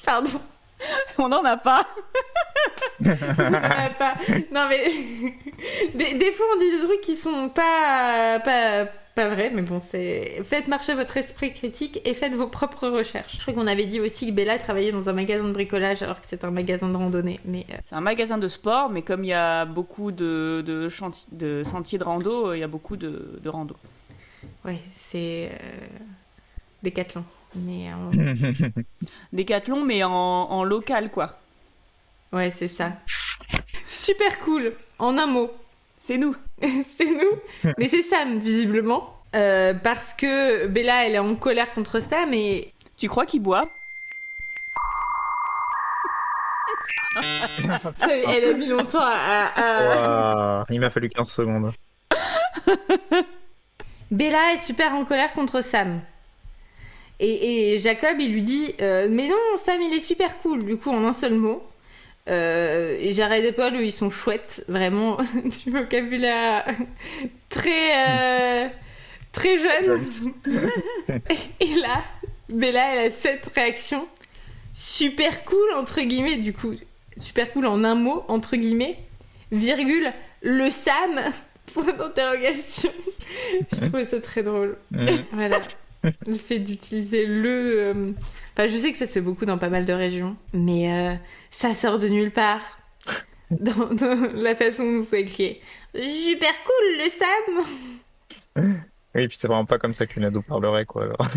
Pardon. On n'en a pas. On n'en a pas. Non mais... des fois on dit des trucs qui sont pas vrais, mais bon, c'est... Faites marcher votre esprit critique et faites vos propres recherches. Je crois qu'on avait dit aussi que Bella travaillait dans un magasin de bricolage alors que c'est un magasin de randonnée, mais... C'est un magasin de sport, mais comme il y a beaucoup de sentiers de rando, il y a beaucoup de rando. Ouais, c'est... Décathlon. Mais Décathlon, mais en local, quoi. Ouais, c'est ça. Super cool. En un mot. C'est nous. C'est nous. Mais c'est Sam, visiblement. Parce que Bella, elle est en colère contre Sam et... Tu crois qu'il boit ? Elle a mis longtemps à... Wow, il m'a fallu 15 secondes. Bella est super en colère contre Sam. Et Jacob, il lui dit mais non, Sam, il est super cool. Du coup, en un seul mot, Et j'arrête pas, ils sont chouettes, vraiment, du vocabulaire très jeune. Et là, Bella, elle a cette réaction super cool, entre guillemets, du coup, super cool en un mot, entre guillemets, virgule, le Sam, point d'interrogation. Je trouvais ça très drôle. Voilà. Le fait d'utiliser le... Enfin, je sais que ça se fait beaucoup dans pas mal de régions, mais ça sort de nulle part dans la façon dont c'est écrit. Super cool, le Sam. Oui, et puis c'est vraiment pas comme ça qu'une ado parlerait, quoi. Alors.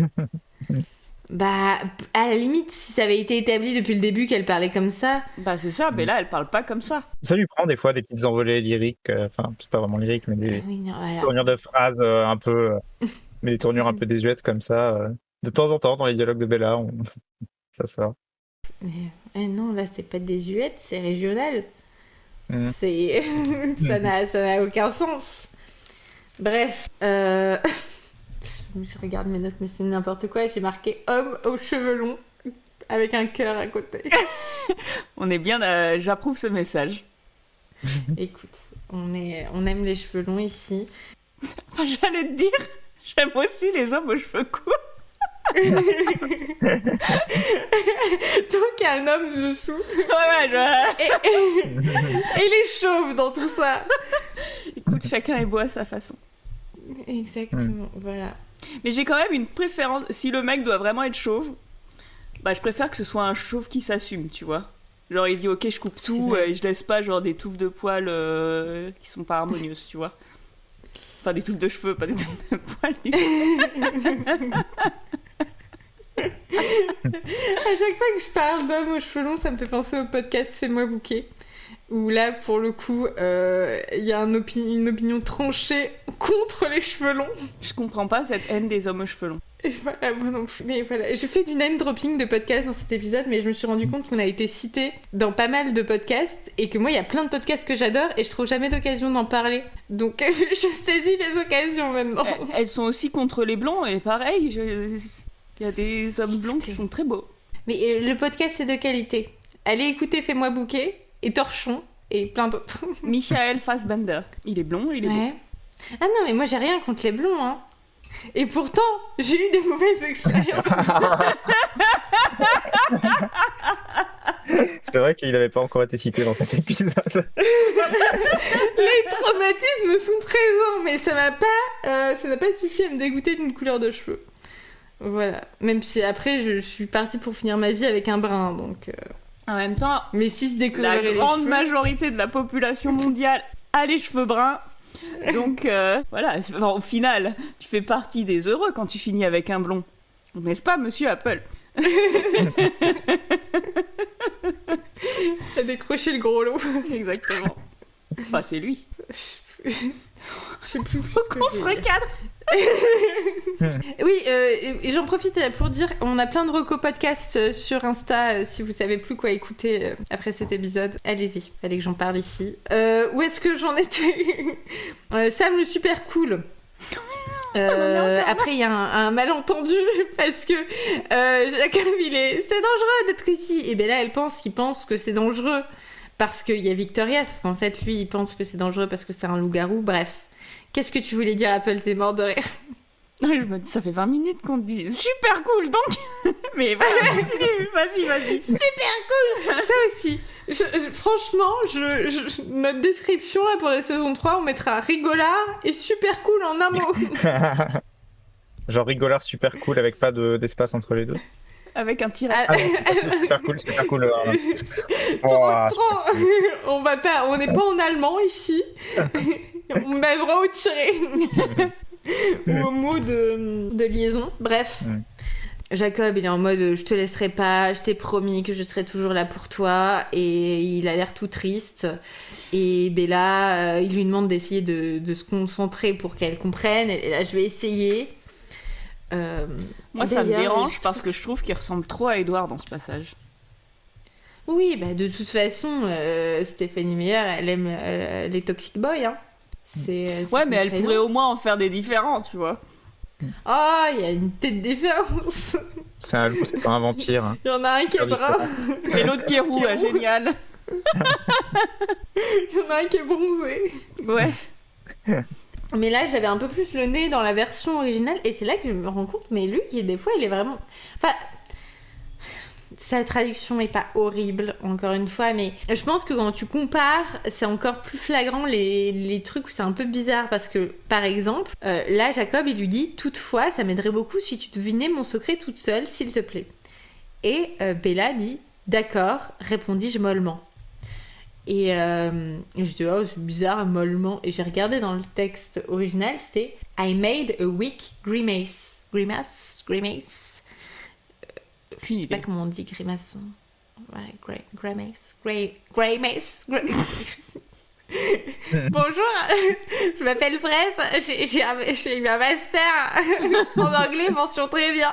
Bah, à la limite, si ça avait été établi depuis le début qu'elle parlait comme ça... Bah c'est ça, mais là, elle parle pas comme ça. Ça lui prend des fois des petites envolées lyriques, enfin, c'est pas vraiment lyrique, mais des Oui, non, voilà. tournures de phrases un peu... mais des tournures un peu désuètes comme ça. De temps en temps, dans les dialogues de Bella, ça sort. Mais non, là, c'est pas désuète, c'est régional. C'est... ça n'a aucun sens. Bref, je regarde mes notes, mais c'est n'importe quoi. J'ai marqué homme aux cheveux longs avec un cœur à côté. On est bien, j'approuve ce message. Écoute, on aime les cheveux longs ici. Enfin, j'allais te dire, j'aime aussi les hommes aux cheveux courts. Donc un homme dessous. Et les chauves dans tout ça. Écoute, chacun est beau à sa façon. Exactement, voilà. Mais j'ai quand même une préférence. Si le mec doit vraiment être chauve, bah je préfère que ce soit un chauve qui s'assume, tu vois. Genre il dit ok, je coupe tout et je laisse pas genre des touffes de poils qui sont pas harmonieuses, tu vois. Enfin des touffes de cheveux, pas des touffes de poils. À chaque fois que je parle d'hommes aux cheveux longs, ça me fait penser au podcast Fais-moi bouquer. Où là, pour le coup, il y a une opinion tranchée contre les cheveux longs. Je comprends pas cette haine des hommes aux cheveux longs. Et voilà, moi non plus. Mais voilà, je fais du name dropping de podcasts dans cet épisode, mais je me suis rendu compte qu'on a été cité dans pas mal de podcasts et que moi, il y a plein de podcasts que j'adore et je trouve jamais d'occasion d'en parler. Donc, je saisis les occasions maintenant. Elles sont aussi contre les blonds et pareil, il y a des hommes blonds qui sont très beaux. Mais le podcast, c'est de qualité. Allez écouter Fais-moi bouquer et Torchon et plein d'autres. Michael Fassbender, il est blond, il est beau. Ah non, mais moi, j'ai rien contre les blonds, hein. Et pourtant, j'ai eu des mauvaises expériences. C'est vrai qu'il n'avait pas encore été cité dans cet épisode. Les traumatismes sont présents, mais ça n'a pas suffi à me dégoûter d'une couleur de cheveux. Voilà. Même si après, je suis partie pour finir ma vie avec un brun, donc... En même temps, mais si se décolorer la grande majorité de la population mondiale a les cheveux bruns. Donc voilà, au final, tu fais partie des heureux quand tu finis avec un blond. N'est-ce pas, monsieur Apple? T'as décroché le gros lot. Exactement. Enfin, c'est lui. Je sais plus. Faut qu'on se recadre. Oui, et j'en profite pour dire, on a plein de recos podcasts sur Insta, si vous savez plus quoi écouter après cet épisode, allez-y, fallait que j'en parle ici. Où est-ce que j'en étais? Sam le super cool. Après il y a un malentendu parce que Jacob c'est dangereux d'être ici, et ben là elle pense qu'il pense que c'est dangereux parce qu'il y a Victoria, sauf qu'en fait lui il pense que c'est dangereux parce que c'est un loup-garou. Bref, qu'est-ce que tu voulais dire, Apple? T'es mort de rire. Je me dis, ça fait 20 minutes qu'on te dit super cool, donc. Mais voilà, continue, vas-y. Super cool. Ça aussi. Franchement, notre description là, pour la saison 3, on mettra rigolard et super cool en un mot. Genre rigolard super cool avec pas d'espace entre les deux. Avec un tiret. Super cool. Trop. On n'est pas en allemand ici. On a le droit au tiret. Ou au mot de liaison. Bref. Jacob, il est en mode je te laisserai pas, je t'ai promis que je serai toujours là pour toi, et il a l'air tout triste. Et Bella, il lui demande d'essayer de se concentrer pour qu'elle comprenne, et là je vais essayer. Moi ça me dérange parce que je trouve qu'il ressemble trop à Edouard dans ce passage. Oui, bah de toute façon, Stéphanie Meyer, elle aime les Toxic Boys, hein. C'est mais elle pourrait au moins en faire des différents, tu vois. Oh, il y a une tête différence. C'est un loup, c'est pas un vampire. Hein. Il y en a un qui est brun. Et l'autre qui est roux, génial. Il y en a un qui est bronzé. Ouais. Mais là, j'avais un peu plus le nez dans la version originale, et c'est là que je me rends compte, mais lui, des fois, il est vraiment... Enfin, sa traduction est pas horrible, encore une fois, mais je pense que quand tu compares, c'est encore plus flagrant les trucs où c'est un peu bizarre, parce que, par exemple, là, Jacob, il lui dit « Toutefois, ça m'aiderait beaucoup si tu devinais mon secret toute seule, s'il te plaît. » Et Bella dit « D'accord, répondis-je mollement. » Et je dis oh c'est bizarre mollement, et j'ai regardé dans le texte original, c'est I made a weak grimace. Je sais pas comment on dit grimace. Ouais, grimace. Bonjour, je m'appelle Fraise, j'ai eu un master en anglais, mention très bien.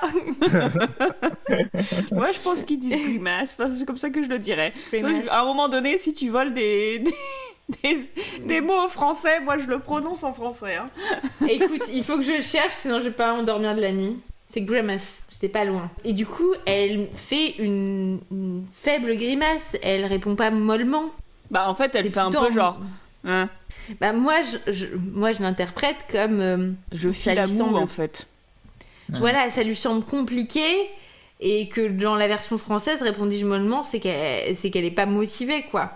Moi, je pense qu'ils disent grimace, parce que c'est comme ça que je le dirais. Grimace. À un moment donné, si tu voles des mots en français, moi, je le prononce en français. Hein. Écoute, il faut que je le cherche, sinon je vais pas endormir de la nuit. C'est grimace, j'étais pas loin. Et du coup, elle fait une faible grimace, elle répond pas mollement. Bah, en fait, elle C'est fait un plutôt peu genre... Hein, Bah moi je l'interprète comme je ça file à lui mou, semble- en fait. voilà, ça lui semble compliqué, et que dans la version française, répondis-je mollement, c'est qu'elle est pas motivée, quoi.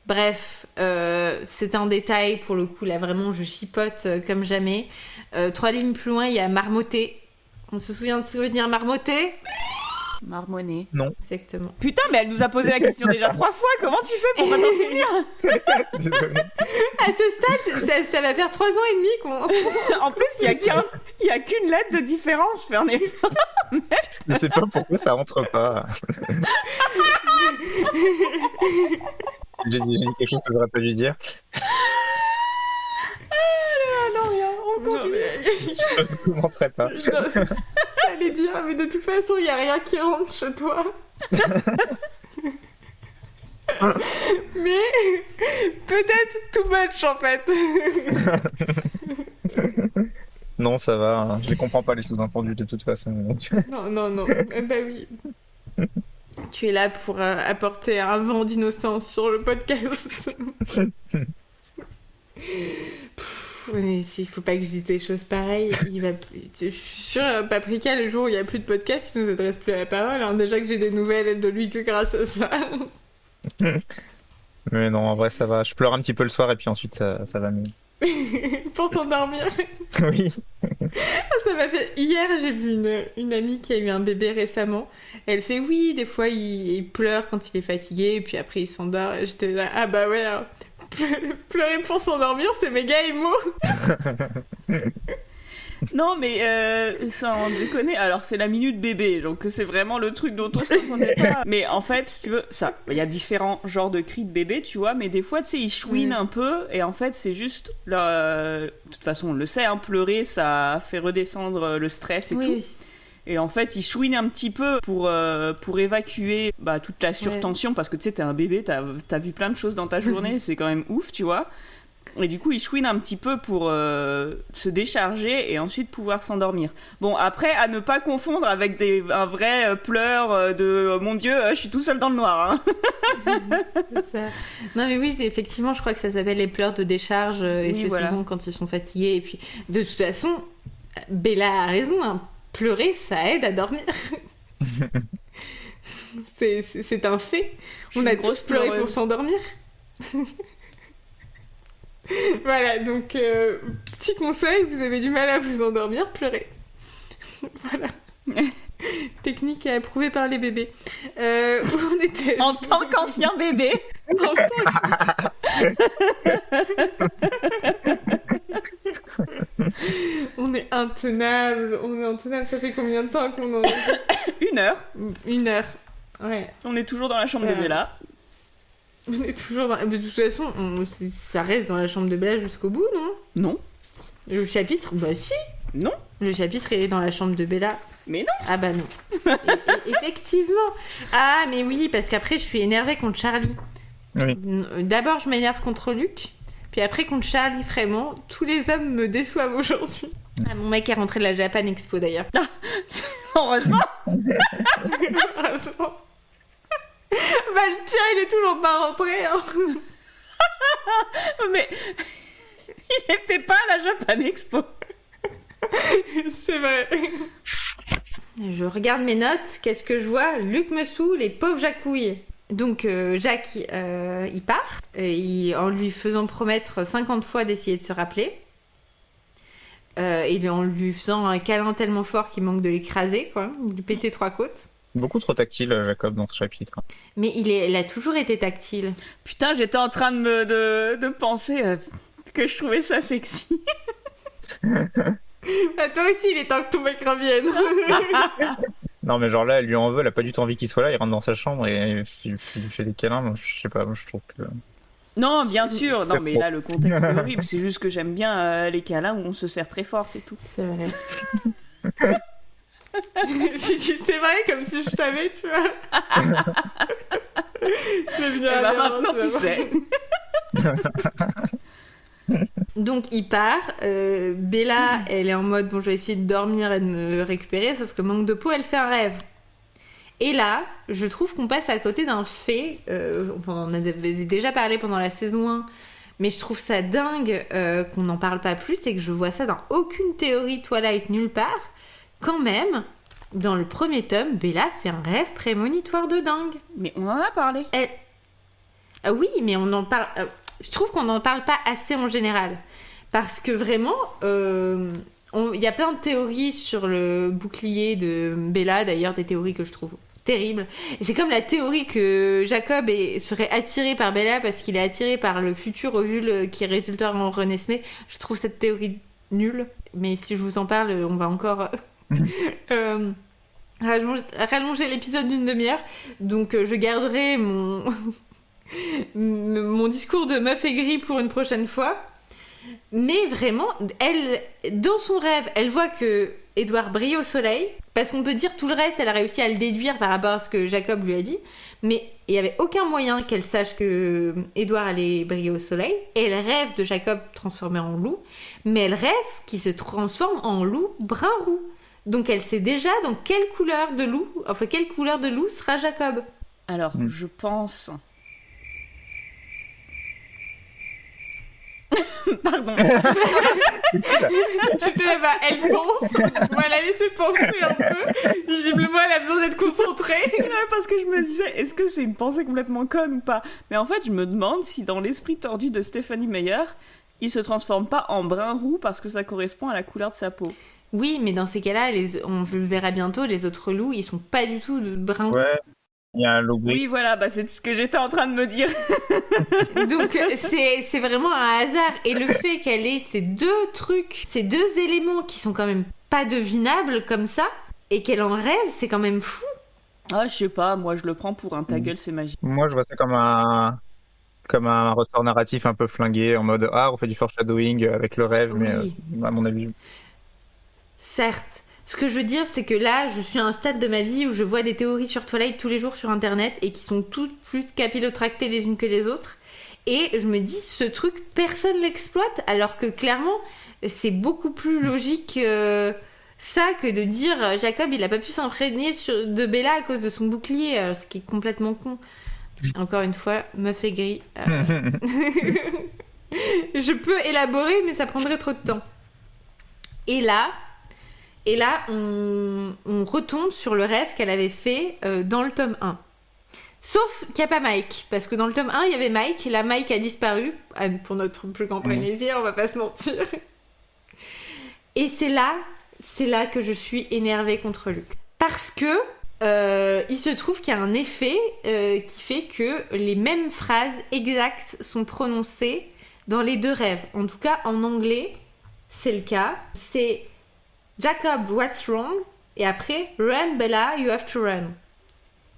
Bref, c'est un détail pour le coup, là vraiment je chipote comme jamais. 3 lignes plus loin, il y a marmotter. On se souvient de ce que veut dire marmotter? Marmonné. Exactement. Putain, mais elle nous a posé la question déjà 3 fois, comment tu fais pour pas t'en souvenir? Désolé. À ce stade, ça va faire 3 ans et demi qu'on... En plus, il y a qu'une lettre de différence, faire un effort. Je sais pas pourquoi ça rentre pas. J'ai dit quelque chose que j'aurais pas dû dire. non, rien, on continue. Je ne commenterai pas. J'allais dire, mais de toute façon, il n'y a rien qui rentre chez toi. Mais peut-être too much en fait. Non, ça va. Hein. Je ne comprends pas les sous-entendus de toute façon. Non. Bah oui. Tu es là pour apporter un vent d'innocence sur le podcast. Il faut pas que je dise des choses pareilles. Je suis sûre, Paprika, le jour où il n'y a plus de podcast, il nous adresse plus à la parole. Hein. Déjà que j'ai des nouvelles de lui que grâce à ça. Mais non, en vrai, ça va. Je pleure un petit peu le soir et puis ensuite, ça va mieux. Pour t'endormir. Oui. Ça m'a fait... Hier, j'ai vu une amie qui a eu un bébé récemment. Elle fait oui, des fois il pleure quand il est fatigué et puis après il s'endort. Et j'étais là, ah bah ouais, hein. Pleurer pour s'endormir, c'est méga émo. Non, mais sans déconner, alors c'est la minute bébé, donc c'est vraiment le truc dont on s'entendait pas. Mais en fait, si tu veux, ça, il y a différents genres de cris de bébé, tu vois, mais des fois, tu sais, ils chouinent un peu, et en fait, c'est juste, de toute façon, on le sait, hein, pleurer, ça fait redescendre le stress et tout. Oui. Et en fait, ils chouinent un petit peu pour évacuer toute la surtension, parce que tu sais, t'es un bébé, t'as vu plein de choses dans ta journée, c'est quand même ouf, tu vois. Et du coup, ils chouinent un petit peu pour se décharger et ensuite pouvoir s'endormir. Bon, après, à ne pas confondre avec un vrai pleur de mon Dieu, je suis tout seul dans le noir. Hein. C'est ça. Non, mais oui, effectivement, je crois que ça s'appelle les pleurs de décharge, et Oui, c'est voilà. souvent quand ils sont fatigués. Et puis, de toute façon, Bella a raison, hein. Pleurer, ça aide à dormir. c'est un fait. On a tous pleuré pour s'endormir. Voilà, donc petit conseil, vous avez du mal à vous endormir, pleurez. Voilà. Technique approuvée par les bébés. Où on était En tant qu'ancien bébé. En tant On est intenable, ça fait combien de temps qu'on en... 1 heure. 1 heure. Ouais. On est toujours dans la chambre de Bella. On est toujours dans... Mais de toute façon, ça reste dans la chambre de Bella jusqu'au bout, non? Non. Le chapitre, bah si. Non. Le chapitre est dans la chambre de Bella. Mais non. Ah bah non. Effectivement. Ah mais oui, parce qu'après je suis énervée contre Charlie. Oui. D'abord je m'énerve contre Luc, puis après contre Charlie, vraiment. Tous les hommes me déçoivent aujourd'hui. Ah, mon mec est rentré de la Japan Expo d'ailleurs. Heureusement. Heureusement. Bah le tien il est toujours pas rentré hein. Mais il était pas à la Japan Expo. C'est vrai. Je regarde mes notes, qu'est-ce que je vois? Luc me saoule et pauvre Jacouille. Donc Jacques, il part, en lui faisant promettre 50 fois d'essayer de se rappeler. Et en lui faisant un câlin tellement fort qu'il manque de l'écraser, quoi. Il lui pétait 3 côtes. Beaucoup trop tactile, Jacob, dans ce chapitre. Mais il a toujours été tactile. Putain, j'étais en train de penser que je trouvais ça sexy. Bah, toi aussi, il est temps que ton mec revienne. Non, mais genre là, elle lui en veut, elle a pas du tout envie qu'il soit là, il rentre dans sa chambre et il fait des câlins. Moi, je sais pas, moi, je trouve que... Non, bien sûr. Non, mais bon. là, le contexte est horrible. C'est juste que j'aime bien les câlins où on se serre très fort, c'est tout. C'est vrai. J'ai dit c'est vrai, comme si je savais, tu vois. Je vais venir Eh ben, à la maintenant, tu sais. Donc il part, Bella elle est en mode bon je vais essayer de dormir et de me récupérer, sauf que manque de peau elle fait un rêve. Et là je trouve qu'on passe à côté d'un fait, on en avait déjà parlé pendant la saison 1, mais je trouve ça dingue qu'on n'en parle pas plus, et que je vois ça dans aucune théorie Twilight nulle part. Quand même, dans le premier tome, Bella fait un rêve prémonitoire de dingue. Mais on en a parlé. Ah oui, mais on en parle... je trouve qu'on n'en parle pas assez en général. Parce que vraiment, il y a plein de théories sur le bouclier de Bella, d'ailleurs des théories que je trouve terribles. Et c'est comme la théorie que Jacob serait attiré par Bella parce qu'il est attiré par le futur ovule qui résultera en Renesmee. Je trouve cette théorie nulle. Mais si je vous en parle, on va encore... rallonger l'épisode d'une demi-heure. Donc je garderai mon discours de meuf aigrie pour une prochaine fois. Mais vraiment, elle, dans son rêve, elle voit que Édouard brille au soleil, parce qu'on peut dire tout le reste, elle a réussi à le déduire par rapport à ce que Jacob lui a dit, mais il n'y avait aucun moyen qu'elle sache que Édouard allait briller au soleil, et elle rêve de Jacob transformé en loup, mais elle rêve qu'il se transforme en loup brun-roux. Donc elle sait déjà dans quelle couleur de loup sera Jacob. Alors, je pense... Pardon. J'étais là-bas, elle pense. On l'a laissé penser un peu. Visiblement, elle a besoin d'être concentrée. Non, parce que je me disais, est-ce que c'est une pensée complètement conne ou pas? Mais en fait, je me demande si dans l'esprit tordu de Stephanie Meyer, il se transforme pas en brun roux parce que ça correspond à la couleur de sa peau. Oui, mais dans ces cas-là, on le verra bientôt, les autres loups, ils sont pas du tout de brun roux. Ouais, il y a un loup gris. Oui, voilà, bah c'est ce que j'étais en train de me dire. Donc c'est vraiment un hasard. Et le fait qu'elle ait ces deux trucs, ces deux éléments qui sont quand même pas devinables comme ça, et qu'elle en rêve, c'est quand même fou. Ah, je sais pas, moi je le prends pour un ta gueule, c'est magique. Moi, je vois ça comme un ressort narratif un peu flingué, en mode on fait du foreshadowing avec le rêve, Oui. mais à mon avis. Certes. Ce que je veux dire, c'est que là, je suis à un stade de ma vie où je vois des théories sur Twilight tous les jours sur Internet et qui sont toutes plus capillotractées les unes que les autres. Et je me dis, ce truc, personne l'exploite, alors que clairement, c'est beaucoup plus logique ça que de dire Jacob, il a pas pu s'imprégner de Bella à cause de son bouclier, ce qui est complètement con. Encore une fois, meuf aigrie. Je peux élaborer, mais ça prendrait trop de temps. Et là, on retombe sur le rêve qu'elle avait fait dans le tome 1. Sauf qu'il n'y a pas Mike, parce que dans le tome 1, il y avait Mike, et là, Mike a disparu, pour notre plus grand plaisir, on va pas se mentir. Et c'est là que je suis énervée contre Luc. Parce que il se trouve qu'il y a un effet qui fait que les mêmes phrases exactes sont prononcées dans les deux rêves. En tout cas, en anglais, c'est le cas. C'est Jacob, what's wrong? Et après, run, Bella, you have to run.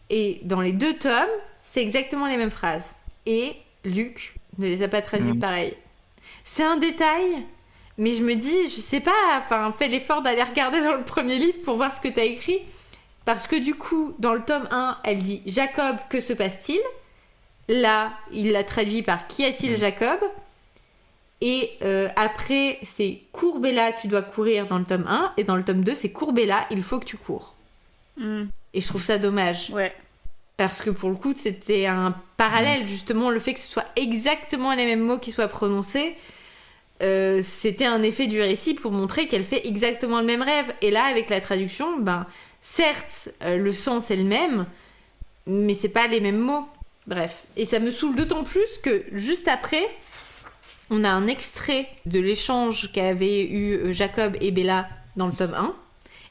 Et dans les deux tomes, c'est exactement les mêmes phrases. Et Luc ne les a pas traduits pareil. C'est un détail, mais je me dis, je sais pas, enfin, fais l'effort d'aller regarder dans le premier livre pour voir ce que t'as écrit. Parce que du coup, dans le tome 1, elle dit Jacob, que se passe-t-il? Là, il l'a traduit par qui a-t-il Jacob? Et après, c'est cours Bella, tu dois courir dans le tome 1. Et dans le tome 2, c'est cours Bella, il faut que tu cours. Et je trouve ça dommage. Ouais. Parce que pour le coup, c'était un parallèle, justement, le fait que ce soit exactement les mêmes mots qui soient prononcés, c'était un effet du récit pour montrer qu'elle fait exactement le même rêve. Et là, avec la traduction, certes, le sens est le même, mais c'est pas les mêmes mots. Bref. Et ça me saoule d'autant plus que, juste après, on a un extrait de l'échange qu'avaient eu Jacob et Bella dans le tome 1.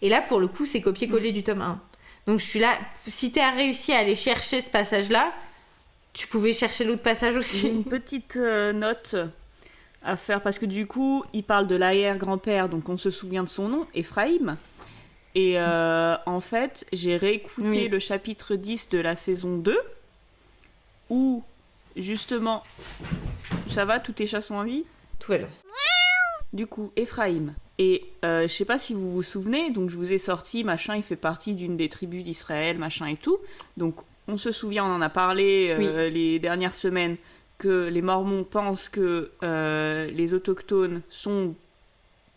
Et là, pour le coup, c'est copier-coller du tome 1. Donc je suis là, si t'as réussi à aller chercher ce passage-là, tu pouvais chercher l'autre passage aussi. J'ai une petite note à faire, parce que du coup, il parle de l'arrière-grand-père, donc on se souvient de son nom, Ephraim. Et en fait, j'ai réécouté le chapitre 10 de la saison 2, où, justement... Ça va, tous tes chats sont en vie ? Tout va bien. Du coup, Ephraim. Et je sais pas si vous vous souvenez, donc je vous ai sorti, machin, il fait partie d'une des tribus d'Israël, machin et tout. Donc on se souvient, on en a parlé les dernières semaines, que les Mormons pensent que les autochtones sont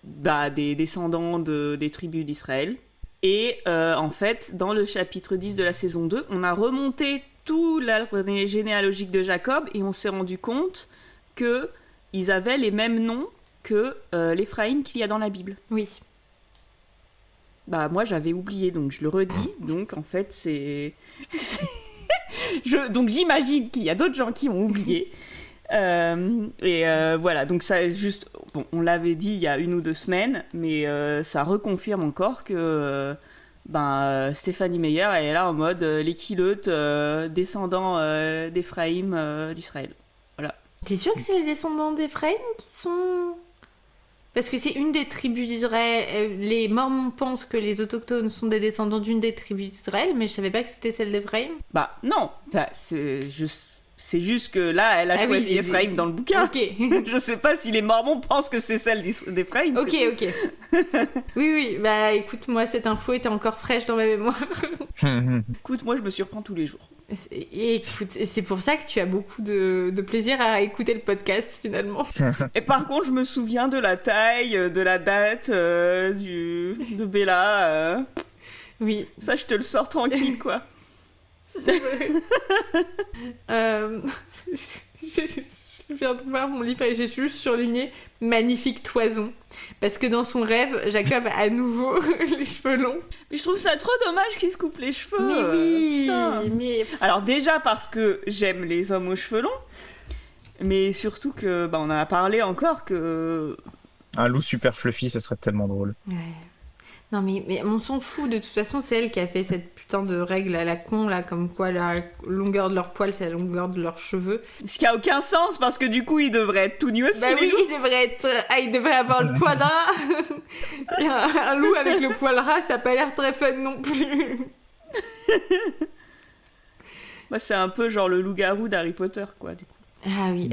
des descendants des tribus d'Israël. Et en fait, dans le chapitre 10 de la saison 2, on a remonté tout l'arbre généalogique de Jacob et on s'est rendu compte qu'ils avaient les mêmes noms que l'Éphraïm qu'il y a dans la Bible. Oui. Moi j'avais oublié, donc je le redis. Donc en fait donc j'imagine qu'il y a d'autres gens qui ont oublié. Voilà, donc ça juste... Bon, on l'avait dit il y a 1 ou 2 semaines, mais ça reconfirme encore que Stéphanie Meyer, elle est là en mode l'équileute descendant d'Éphraïm d'Israël. Voilà. T'es sûr que c'est les descendants d'Éphraïm qui sont... Parce que c'est une des tribus d'Israël. Les Mormons pensent que les autochtones sont des descendants d'une des tribus d'Israël, mais je savais pas que c'était celle d'Éphraïm. Non, c'est juste que là, elle a choisi Ephraim dans le bouquin. Ok. Je sais pas si les Mormons pensent que c'est celle d'Ephraim. Ok. Oui, écoute, moi, cette info était encore fraîche dans ma mémoire. Écoute, moi, je me surprends tous les jours. Et écoute, c'est pour ça que tu as beaucoup de plaisir à écouter le podcast, finalement. Et par contre, je me souviens de la taille, de la date, de Bella. Oui. Ça, je te le sors tranquille, quoi. C'est vrai. Je viens de voir mon livre et j'ai juste surligné magnifique toison. Parce que dans son rêve, Jacob a à nouveau les cheveux longs. Mais je trouve ça trop dommage qu'il se coupe les cheveux. Mais oui, mais... Alors déjà parce que j'aime les hommes aux cheveux longs, mais surtout que, on en a parlé encore que... Un loup super fluffy, ce serait tellement drôle. Ouais. Non mais on s'en fout, de toute façon c'est elle qui a fait cette putain de règle à la con là, comme quoi la longueur de leurs poils c'est la longueur de leurs cheveux. Ce qui a aucun sens parce que du coup ils devraient être tout nus aussi. Oui, il devrait avoir le poil ras. Et un loup avec le poil ras, ça a pas l'air très fun non plus. C'est un peu genre le loup-garou d'Harry Potter quoi du coup. Ah oui,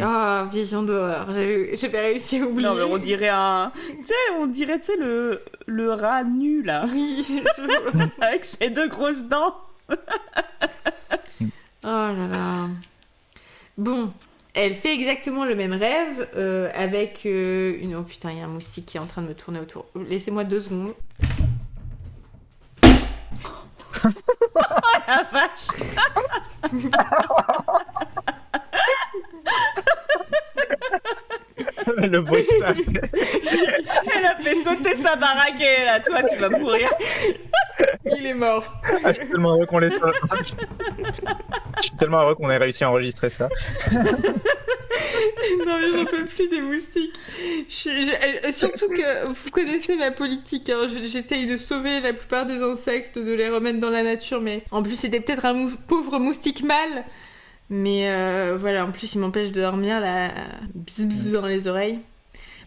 vision d'horreur, j'avais réussi à oublier. Non mais on dirait le rat nu là. Oui. Avec ses 2 grosses dents. Oh là là. Bon, elle fait exactement le même rêve avec une... Oh putain, il y a un moustique qui est en train de me tourner autour. Laissez-moi 2 secondes. Oh la vache. Le bruit que ça fait. Elle a fait sauter sa baraque et là, toi tu vas mourir. Il est mort. Je suis tellement heureux qu'on l'ait sur... Je suis tellement heureux qu'on ait réussi à enregistrer ça. Non mais j'en peux plus des moustiques. Surtout que vous connaissez ma politique, hein. J'essaye de sauver la plupart des insectes, de les remettre dans la nature, mais en plus c'était peut-être un pauvre moustique mâle. Mais voilà, en plus il m'empêche de dormir là, bzz dans les oreilles.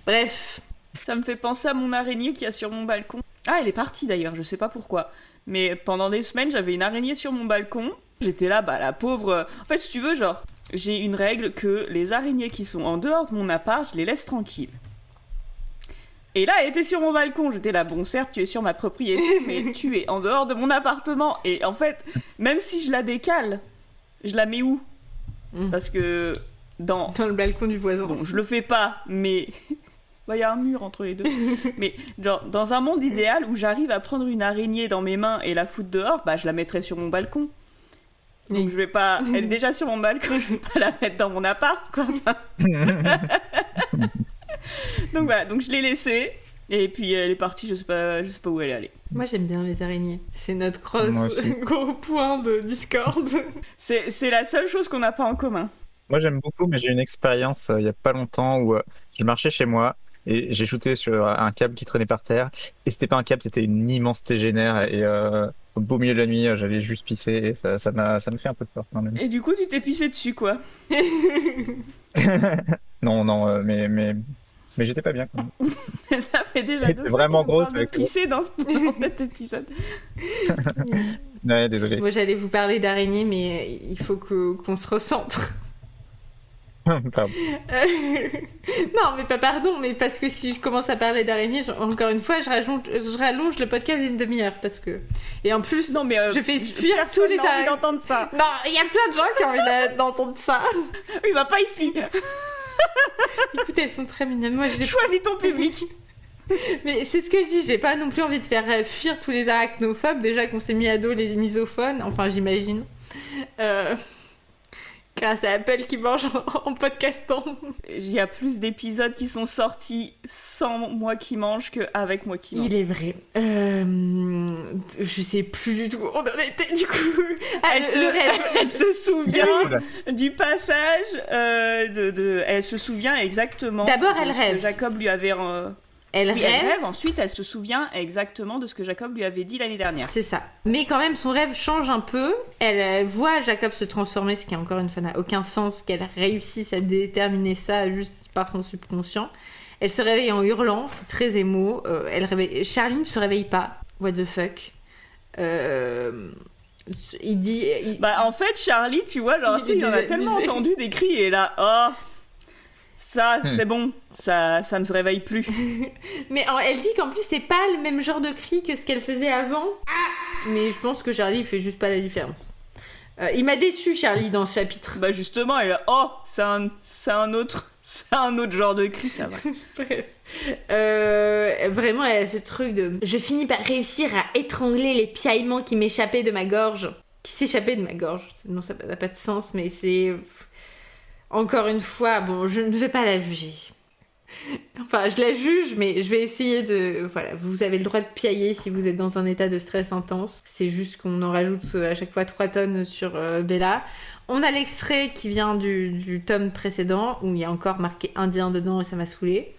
Bref. Ça me fait penser à mon araignée qui a sur mon balcon. Ah, elle est partie d'ailleurs, je sais pas pourquoi. Mais pendant des semaines, j'avais une araignée sur mon balcon. J'étais là, la pauvre... En fait, si tu veux, genre, j'ai une règle que les araignées qui sont en dehors de mon appart, je les laisse tranquilles. Et là, elle était sur mon balcon. J'étais là, bon, certes, tu es sur ma propriété, mais tu es en dehors de mon appartement. Et en fait, même si je la décale, je la mets où ? Parce que dans le balcon du voisin. Bon, je le fais pas, mais il y a un mur entre les deux. Mais genre, dans un monde idéal où j'arrive à prendre une araignée dans mes mains et la foutre dehors, je la mettrais sur mon balcon. Donc je vais pas... Elle est déjà sur mon balcon, je vais pas la mettre dans mon appart, quoi. Donc voilà, donc je l'ai laissée. Et puis elle est partie, je sais pas où elle est allée. Moi j'aime bien les araignées. C'est notre Moi aussi. gros point de Discord. C'est la seule chose qu'on n'a pas en commun. Moi, j'aime beaucoup, mais j'ai eu une expérience il y a pas longtemps où je marchais chez moi et j'ai shooté sur un câble qui traînait par terre. Et c'était pas un câble, c'était une immense tégénère. Et au beau milieu de la nuit, j'allais juste pisser et ça me fait un peu peur quand même. Et du coup, tu t'es pissé dessus, quoi. Non, mais j'étais pas bien quand même. Ça fait déjà Elle 2 était fois vraiment qu'on parle grosse de avec ça. pisser dans cet épisode. Ouais, désolé. Moi j'allais vous parler d'araignées, mais il faut qu'on se recentre. Pardon. Non, mais pas pardon, mais parce que si je commence à parler d'araignées, encore une fois, je rallonge le podcast d'une demi-heure parce que. Et en plus, Non, mais je fais fuir tous personne les n'a envie araignées. d'entendre ça. Non, il y a plein de gens qui ont envie d'entendre ça. Oui, bah pas ici. Écoutez, elles sont très mignonnes. Moi, je les. Choisis ton public. Mais c'est ce que je dis, j'ai pas non plus envie de faire fuir tous les arachnophobes. Déjà qu'on s'est mis à dos les misophones, enfin, j'imagine. Grâce à Apple qui mange en podcastant. Il y a plus d'épisodes qui sont sortis sans moi qui mange qu'avec moi qui mange. Il est vrai. Je sais plus du tout où on en était du coup. Ah, le rêve. Elle se souvient du passage elle se souvient exactement. D'abord, de elle ce rêve. que Jacob lui avait. Elle Oui, rêve. elle rêve. Ensuite, elle se souvient exactement de ce que Jacob lui avait dit l'année dernière. C'est ça. Mais quand même, son rêve change un peu. Elle voit Jacob se transformer, ce qui encore une fois n'a aucun sens qu'elle réussisse à déterminer ça juste par son subconscient. Elle se réveille en hurlant, c'est très émo. Charlie ne se réveille pas. What the fuck. Il dit... Bah, en fait, Charlie, tu vois, genre, tu sais, il en a tellement désabusé. entendu des cris et là, oh, ça, c'est bon, ça me réveille plus. Mais elle dit qu'en plus, c'est pas le même genre de cri que ce qu'elle faisait avant. Mais je pense que Charlie fait juste pas la différence. Il m'a déçu, Charlie, dans ce chapitre. Bah, justement, elle a, oh, c'est un autre genre de cri, ça va. Bref. Vraiment, elle a ce truc de... Je finis par réussir à étrangler les piaillements qui m'échappaient de ma gorge. Qui s'échappaient de ma gorge. Non, ça n'a pas de sens, mais c'est... Encore une fois, bon, je ne vais pas la juger. Enfin, je la juge, mais je vais essayer de... Voilà, vous avez le droit de piailler si vous êtes dans un état de stress intense. C'est juste qu'on en rajoute à chaque fois 3 tonnes sur Bella. On a l'extrait qui vient du tome précédent, où il y a encore marqué indien dedans et ça m'a saoulée.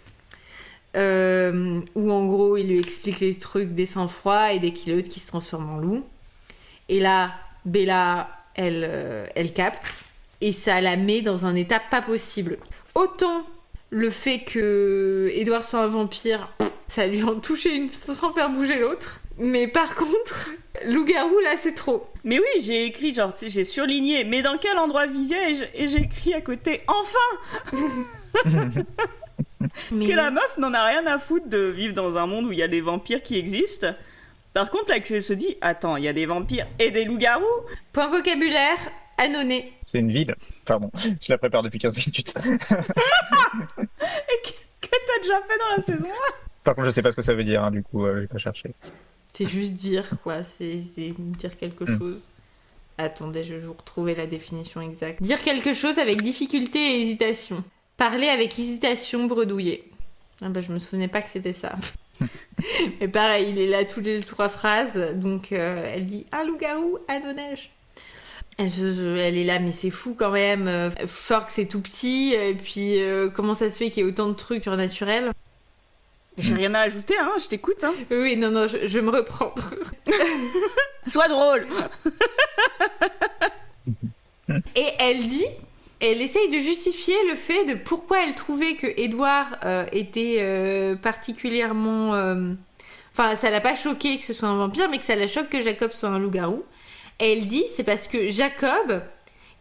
Où en gros, il lui explique les trucs des sang-froids et des kilotes qui se transforment en loup. Et là, Bella, elle capte. Et ça la met dans un état pas possible. Autant le fait que Edward soit un vampire, ça lui en touchait une sans faire bouger l'autre. Mais par contre, loup-garou, là, c'est trop. Mais oui, j'ai écrit, genre, tu sais, j'ai surligné, mais dans quel endroit vivais-je ? Et j'ai écrit à côté, enfin ! Parce que la meuf n'en a rien à foutre de vivre dans un monde où il y a des vampires qui existent. Par contre, là, elle se dit, attends, il y a des vampires et des loups-garous ? Point vocabulaire, annonné. C'est une ville. Pardon, je la prépare depuis 15 minutes. Et que t'as déjà fait dans la saison 1 ? Par contre, je sais pas ce que ça veut dire, hein, du coup, je vais pas chercher. C'est juste dire, quoi. C'est dire quelque chose. Attendez, je vais vous retrouver la définition exacte. Dire quelque chose avec difficulté et hésitation. Parler avec hésitation, bredouiller. Ah bah, je me souvenais pas que c'était ça. Mais pareil, il est là toutes les 3 phrases. Donc, elle dit « Un loup-garou, à nos neiges ». Elle est là, mais c'est fou quand même. Fork, c'est tout petit. Et puis, comment ça se fait qu'il y ait autant de trucs surnaturels ? J'ai rien à ajouter, hein, je t'écoute, hein. Oui, non, je vais me reprendre. Sois drôle. Et elle essaye de justifier le fait de pourquoi elle trouvait que Edward était particulièrement... Enfin, ça l'a pas choqué que ce soit un vampire, mais que ça la choque que Jacob soit un loup-garou. Et elle dit, c'est parce que Jacob,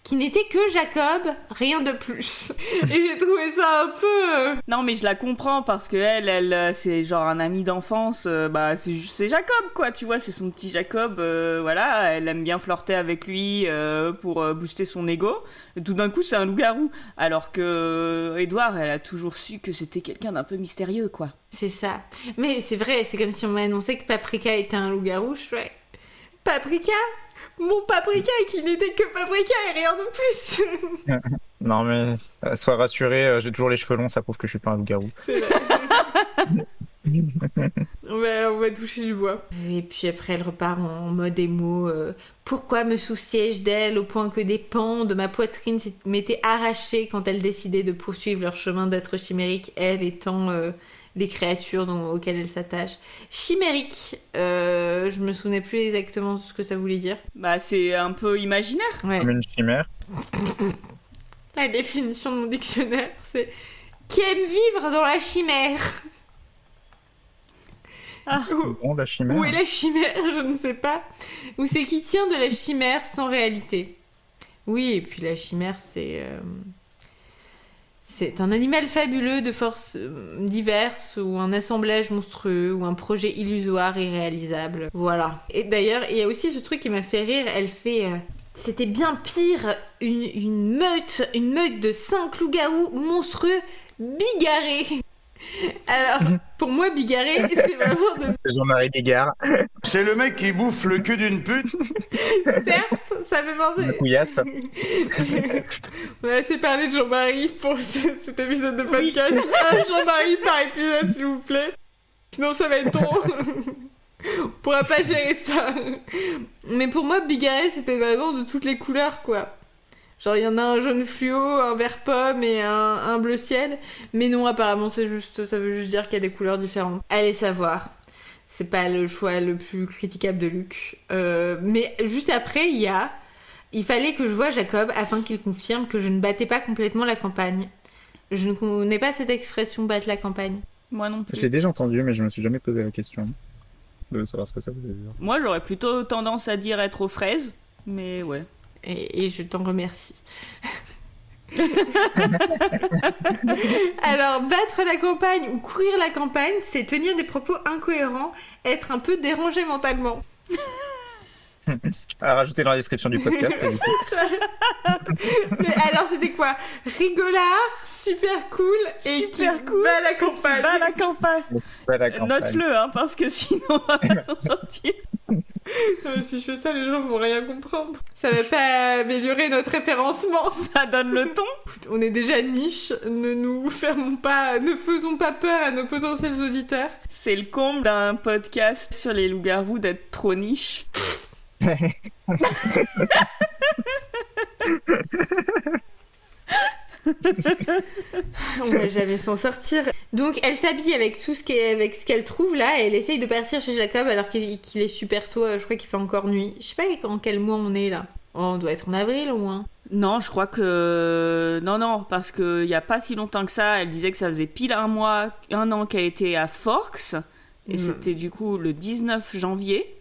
qui n'était que Jacob, rien de plus. Et j'ai trouvé ça un peu... Non, mais je la comprends parce que elle c'est genre un ami d'enfance. Bah, c'est Jacob, quoi, tu vois, c'est son petit Jacob. Voilà, elle aime bien flirter avec lui pour booster son ego. Et tout d'un coup, c'est un loup-garou. Alors que Edward, elle a toujours su que c'était quelqu'un d'un peu mystérieux, quoi. C'est ça. Mais c'est vrai, c'est comme si on m'annonçait que Paprika était un loup-garou. Je ferais... Paprika ? Mon paprika qui n'était que paprika et rien de plus. Non, mais sois rassuré, j'ai toujours les cheveux longs, ça prouve que je suis pas un loup-garou. C'est vrai. On va toucher du bois. Et puis après, elle repart en mode émo. Pourquoi me souciais-je d'elle au point que des pans de ma poitrine m'étaient arrachés quand elle décidait de poursuivre leur chemin d'être chimérique, elle étant les créatures auxquelles elle s'attache. Chimérique, je me souvenais plus exactement de ce que ça voulait dire. Bah, c'est un peu imaginaire. Ouais. Comme une chimère. La définition de mon dictionnaire, c'est qui aime vivre dans la chimère. Bon, la chimère. Où est la chimère? Je ne sais pas. Ou c'est qui tient de la chimère sans réalité. Oui, et puis la chimère, c'est un animal fabuleux de forces diverses, ou un assemblage monstrueux, ou un projet illusoire irréalisable. Voilà. Et d'ailleurs, il y a aussi ce truc qui m'a fait rire, elle fait... C'était bien pire, une meute de 5 loups-garous monstrueux bigarrés. Alors, pour moi, bigarré, c'est vraiment de... Jean-Marie Bigard. C'est le mec qui bouffe le cul d'une pute. Certes, ça fait penser... La couillasse. On a assez parlé de Jean-Marie pour cet épisode de podcast. Un Jean-Marie par épisode, s'il vous plaît. Sinon, ça va être trop... On pourra pas gérer ça. Mais pour moi, bigarré, c'était vraiment de toutes les couleurs, quoi. Genre, il y en a un jaune fluo, un vert pomme et un bleu ciel. Mais non, apparemment, ça veut juste dire qu'il y a des couleurs différentes. Allez savoir. C'est pas le choix le plus critiquable de Luc. Mais juste après, il fallait que je voie Jacob afin qu'il confirme que je ne battais pas complètement la campagne. Je ne connais pas cette expression, battre la campagne. Moi non plus. Je l'ai déjà entendu, mais je me suis jamais posé la question de savoir ce que ça voulait dire. Moi, j'aurais plutôt tendance à dire être aux fraises, mais ouais. Et je t'en remercie. Alors, battre la campagne ou courir la campagne, c'est tenir des propos incohérents, être un peu dérangé mentalement. À rajouter dans la description du podcast. Du coup. Mais alors, c'était quoi? Rigolard, super cool, et Super qui cool, bat la campagne. Bah, la campagne. Ouais, la campagne. Note-le, hein, parce que sinon, on va pas s'en sortir. Non, mais si je fais ça, les gens vont rien comprendre. Ça va pas améliorer notre référencement. Ça donne le ton. On est déjà niche, ne faisons pas peur à nos potentiels auditeurs. C'est le comble d'un podcast sur les loups-garous d'être trop niche. On va jamais s'en sortir. Donc elle s'habille avec tout ce qu'elle trouve là, et elle essaye de partir chez Jacob alors qu'il est super tôt. Je crois qu'il fait encore nuit. Je sais pas en quel mois on est là. Oh, on doit être en avril au moins. Non, je crois que... Non, parce qu'il y a pas si longtemps que ça, elle disait que ça faisait pile un an qu'elle était à Forks, et c'était du coup le 19 janvier.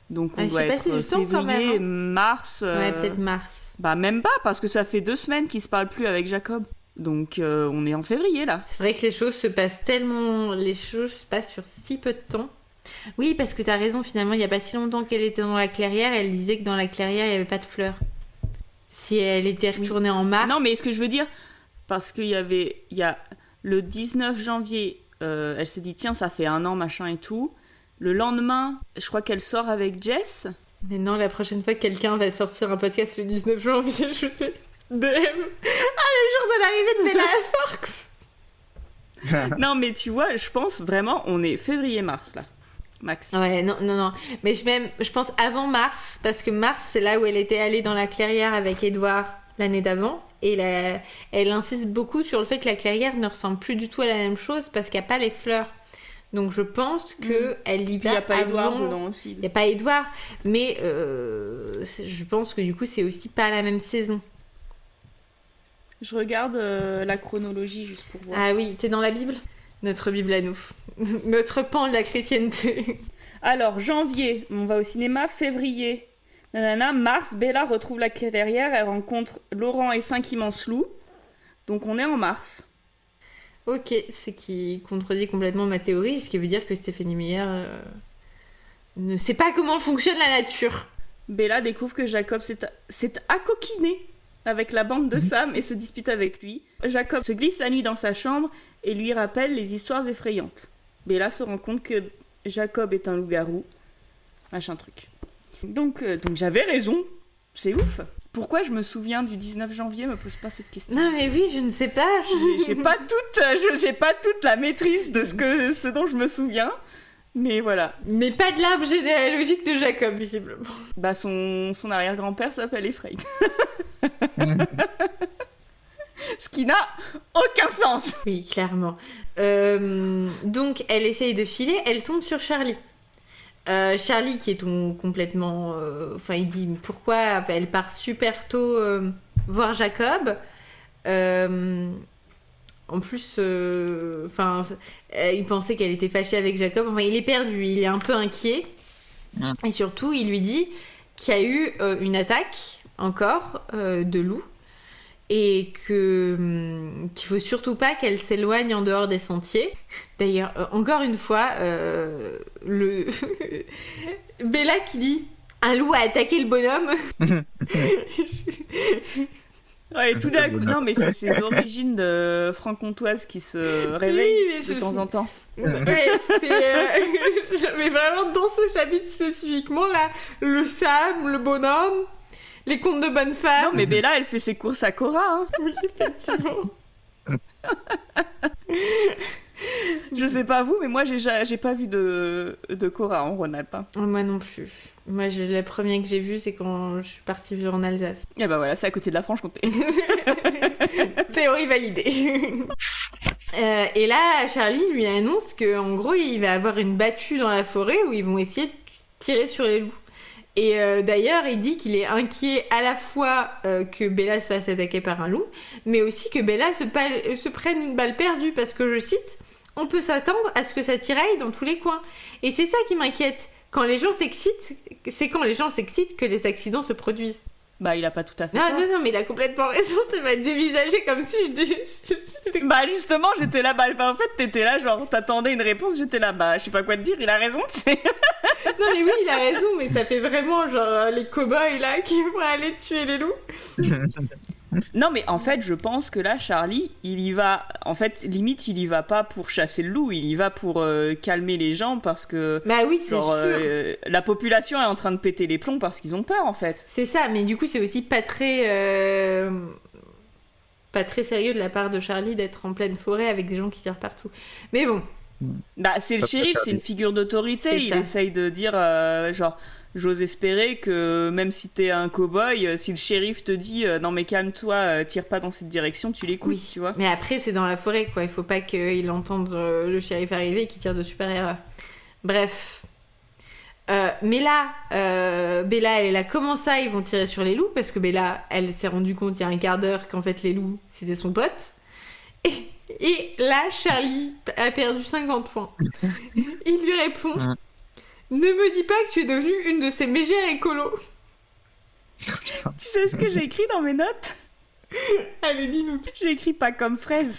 Donc on doit être du temps, quand février, même, hein. mars... Ouais, peut-être mars. Bah même pas, parce que ça fait 2 semaines qu'ils se parlent plus avec Jacob. Donc on est en février là. C'est vrai que les choses se passent sur si peu de temps. Oui, parce que t'as raison, finalement, il y a pas si longtemps qu'elle était dans la clairière, elle disait que dans la clairière, il y avait pas de fleurs. Si elle était retournée en mars... Non, mais ce que je veux dire, parce qu'il y a le 19 janvier, elle se dit, tiens, ça fait 1 an, machin et tout. Le lendemain, je crois qu'elle sort avec Jess. Mais non, la prochaine fois que quelqu'un va sortir un podcast le 19 janvier, je fais DM. Ah, le jour de l'arrivée de Bella à Forks. Non, mais tu vois, je pense vraiment, on est février-mars là, max. Ouais, non. Mais je pense avant mars, parce que mars, c'est là où elle était allée dans la clairière avec Edouard l'année d'avant. Et elle insiste beaucoup sur le fait que la clairière ne ressemble plus du tout à la même chose parce qu'il n'y a pas les fleurs. Donc je pense qu'elle y va. Il n'y a pas Edouard avant... dedans aussi. Il n'y a pas Edouard, mais je pense que du coup, c'est aussi pas la même saison. Je regarde la chronologie juste pour voir. Ah oui, t'es dans la Bible? Notre Bible à nous. Notre pan de la chrétienté. Alors, janvier, on va au cinéma. Février, nanana. Mars, Bella retrouve la clairière. Elle rencontre Laurent et 5 immenses loups. Donc, on est en mars. Ok, ce qui contredit complètement ma théorie, ce qui veut dire que Stéphanie Meyer ne sait pas comment fonctionne la nature. Bella découvre que Jacob s'est accoquiné avec la bande de Sam et se dispute avec lui. Jacob se glisse la nuit dans sa chambre et lui rappelle les histoires effrayantes. Bella se rend compte que Jacob est un loup-garou. Machin truc. Donc j'avais raison. C'est ouf. Pourquoi je me souviens du 19 janvier, me pose pas cette question. Non mais oui, je ne sais pas. J'ai pas toute la maîtrise de ce dont je me souviens. Mais voilà. Mais pas de l'arbre généalogique de Jacob, visiblement. Bah son arrière-grand-père s'appelle Ephraim. Ce qui n'a aucun sens. Oui, clairement. Donc, elle essaye de filer, elle tombe sur Charlie. Charlie qui est complètement... Enfin, il dit pourquoi elle part super tôt voir Jacob. En plus, il pensait qu'elle était fâchée avec Jacob. Enfin, il est perdu, il est un peu inquiet. Et surtout, il lui dit qu'il y a eu une attaque, encore, de loups. Et qu'il faut surtout pas qu'elle s'éloigne en dehors des sentiers. D'ailleurs, encore une fois, Bella qui dit « Un loup a attaqué le bonhomme !» Ouais, et tout d'un coup, non mais c'est ces origines de franc-comtoise qui se réveillent de temps en temps. Ouais, c'est... mais vraiment, dans ce chapitre spécifiquement, là, le Sam, le bonhomme... Les contes de bonne femme. Non, mais Bella, elle fait ses courses à Cora. Hein. Oui, effectivement. Je sais pas vous, mais moi, j'ai pas vu de Cora en Rhône-Alpes. Hein. Moi non plus. Moi, le premier que j'ai vu, c'est quand je suis partie vivre en Alsace. Et bah voilà, c'est à côté de la Franche-Comté. Théorie validée. Et là, Charlie lui annonce qu'en gros, il va avoir une battue dans la forêt où ils vont essayer de tirer sur les loups. Et d'ailleurs, il dit qu'il est inquiet à la fois que Bella se fasse attaquer par un loup, mais aussi que Bella se prenne une balle perdue, parce que, je cite, « On peut s'attendre à ce que ça tiraille dans tous les coins. » Et c'est ça qui m'inquiète. Quand les gens s'excitent, c'est quand les gens s'excitent que les accidents se produisent. Bah, il a pas tout à fait Non, tort. non, mais il a complètement raison, tu m'as dévisagé comme si j'étais... Bah, justement, j'étais là, en fait, t'étais là, genre, t'attendais une réponse, j'étais là, bah, je sais pas quoi te dire, il a raison, tu sais. Non, mais oui, il a raison, mais ça fait vraiment, genre, les cow-boys, là, qui vont aller tuer les loups. Non, mais en fait, je pense que là, Charlie, il y va, en fait, limite, il y va pas pour chasser le loup, il y va pour calmer les gens, parce que... Bah oui, c'est genre, sûr. La population est en train de péter les plombs parce qu'ils ont peur, en fait. C'est ça, mais du coup, c'est aussi pas très sérieux de la part de Charlie d'être en pleine forêt avec des gens qui tirent partout. Mais bon. Bah, c'est le shérif, c'est une figure d'autorité, il essaye de dire, genre... J'ose espérer que même si t'es un cow-boy, si le shérif te dit non mais calme-toi, tire pas dans cette direction, tu l'écoutes, Oui, tu vois. Mais après c'est dans la forêt quoi, il faut pas qu'il entende le shérif arriver et qu'il tire de super erreur. Bref. Mais là, Bella elle est là, comment ça ils vont tirer sur les loups? Parce que Bella elle s'est rendue compte il y a un quart d'heure qu'en fait les loups c'était son pote. Et là Charlie a perdu 50 points. Il lui répond... Ne me dis pas que tu es devenue une de ces mégères écolos. Tu sais ce que j'ai écrit dans mes notes? Allez, dis-nous. J'ai écrit pas comme fraise.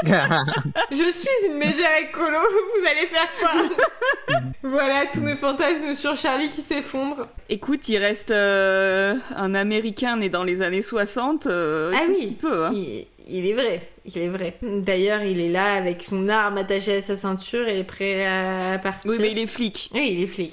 Je suis une mégère écolo, vous allez faire quoi? Voilà tous mes fantasmes sur Charlie qui s'effondrent. Écoute, il reste un Américain né dans les années 60. Qu'est-ce qu'il peut, hein? Il est vrai, il est vrai. D'ailleurs, il est là avec son arme attachée à sa ceinture et est prêt à partir. Oui, mais il est flic. Oui, il est flic.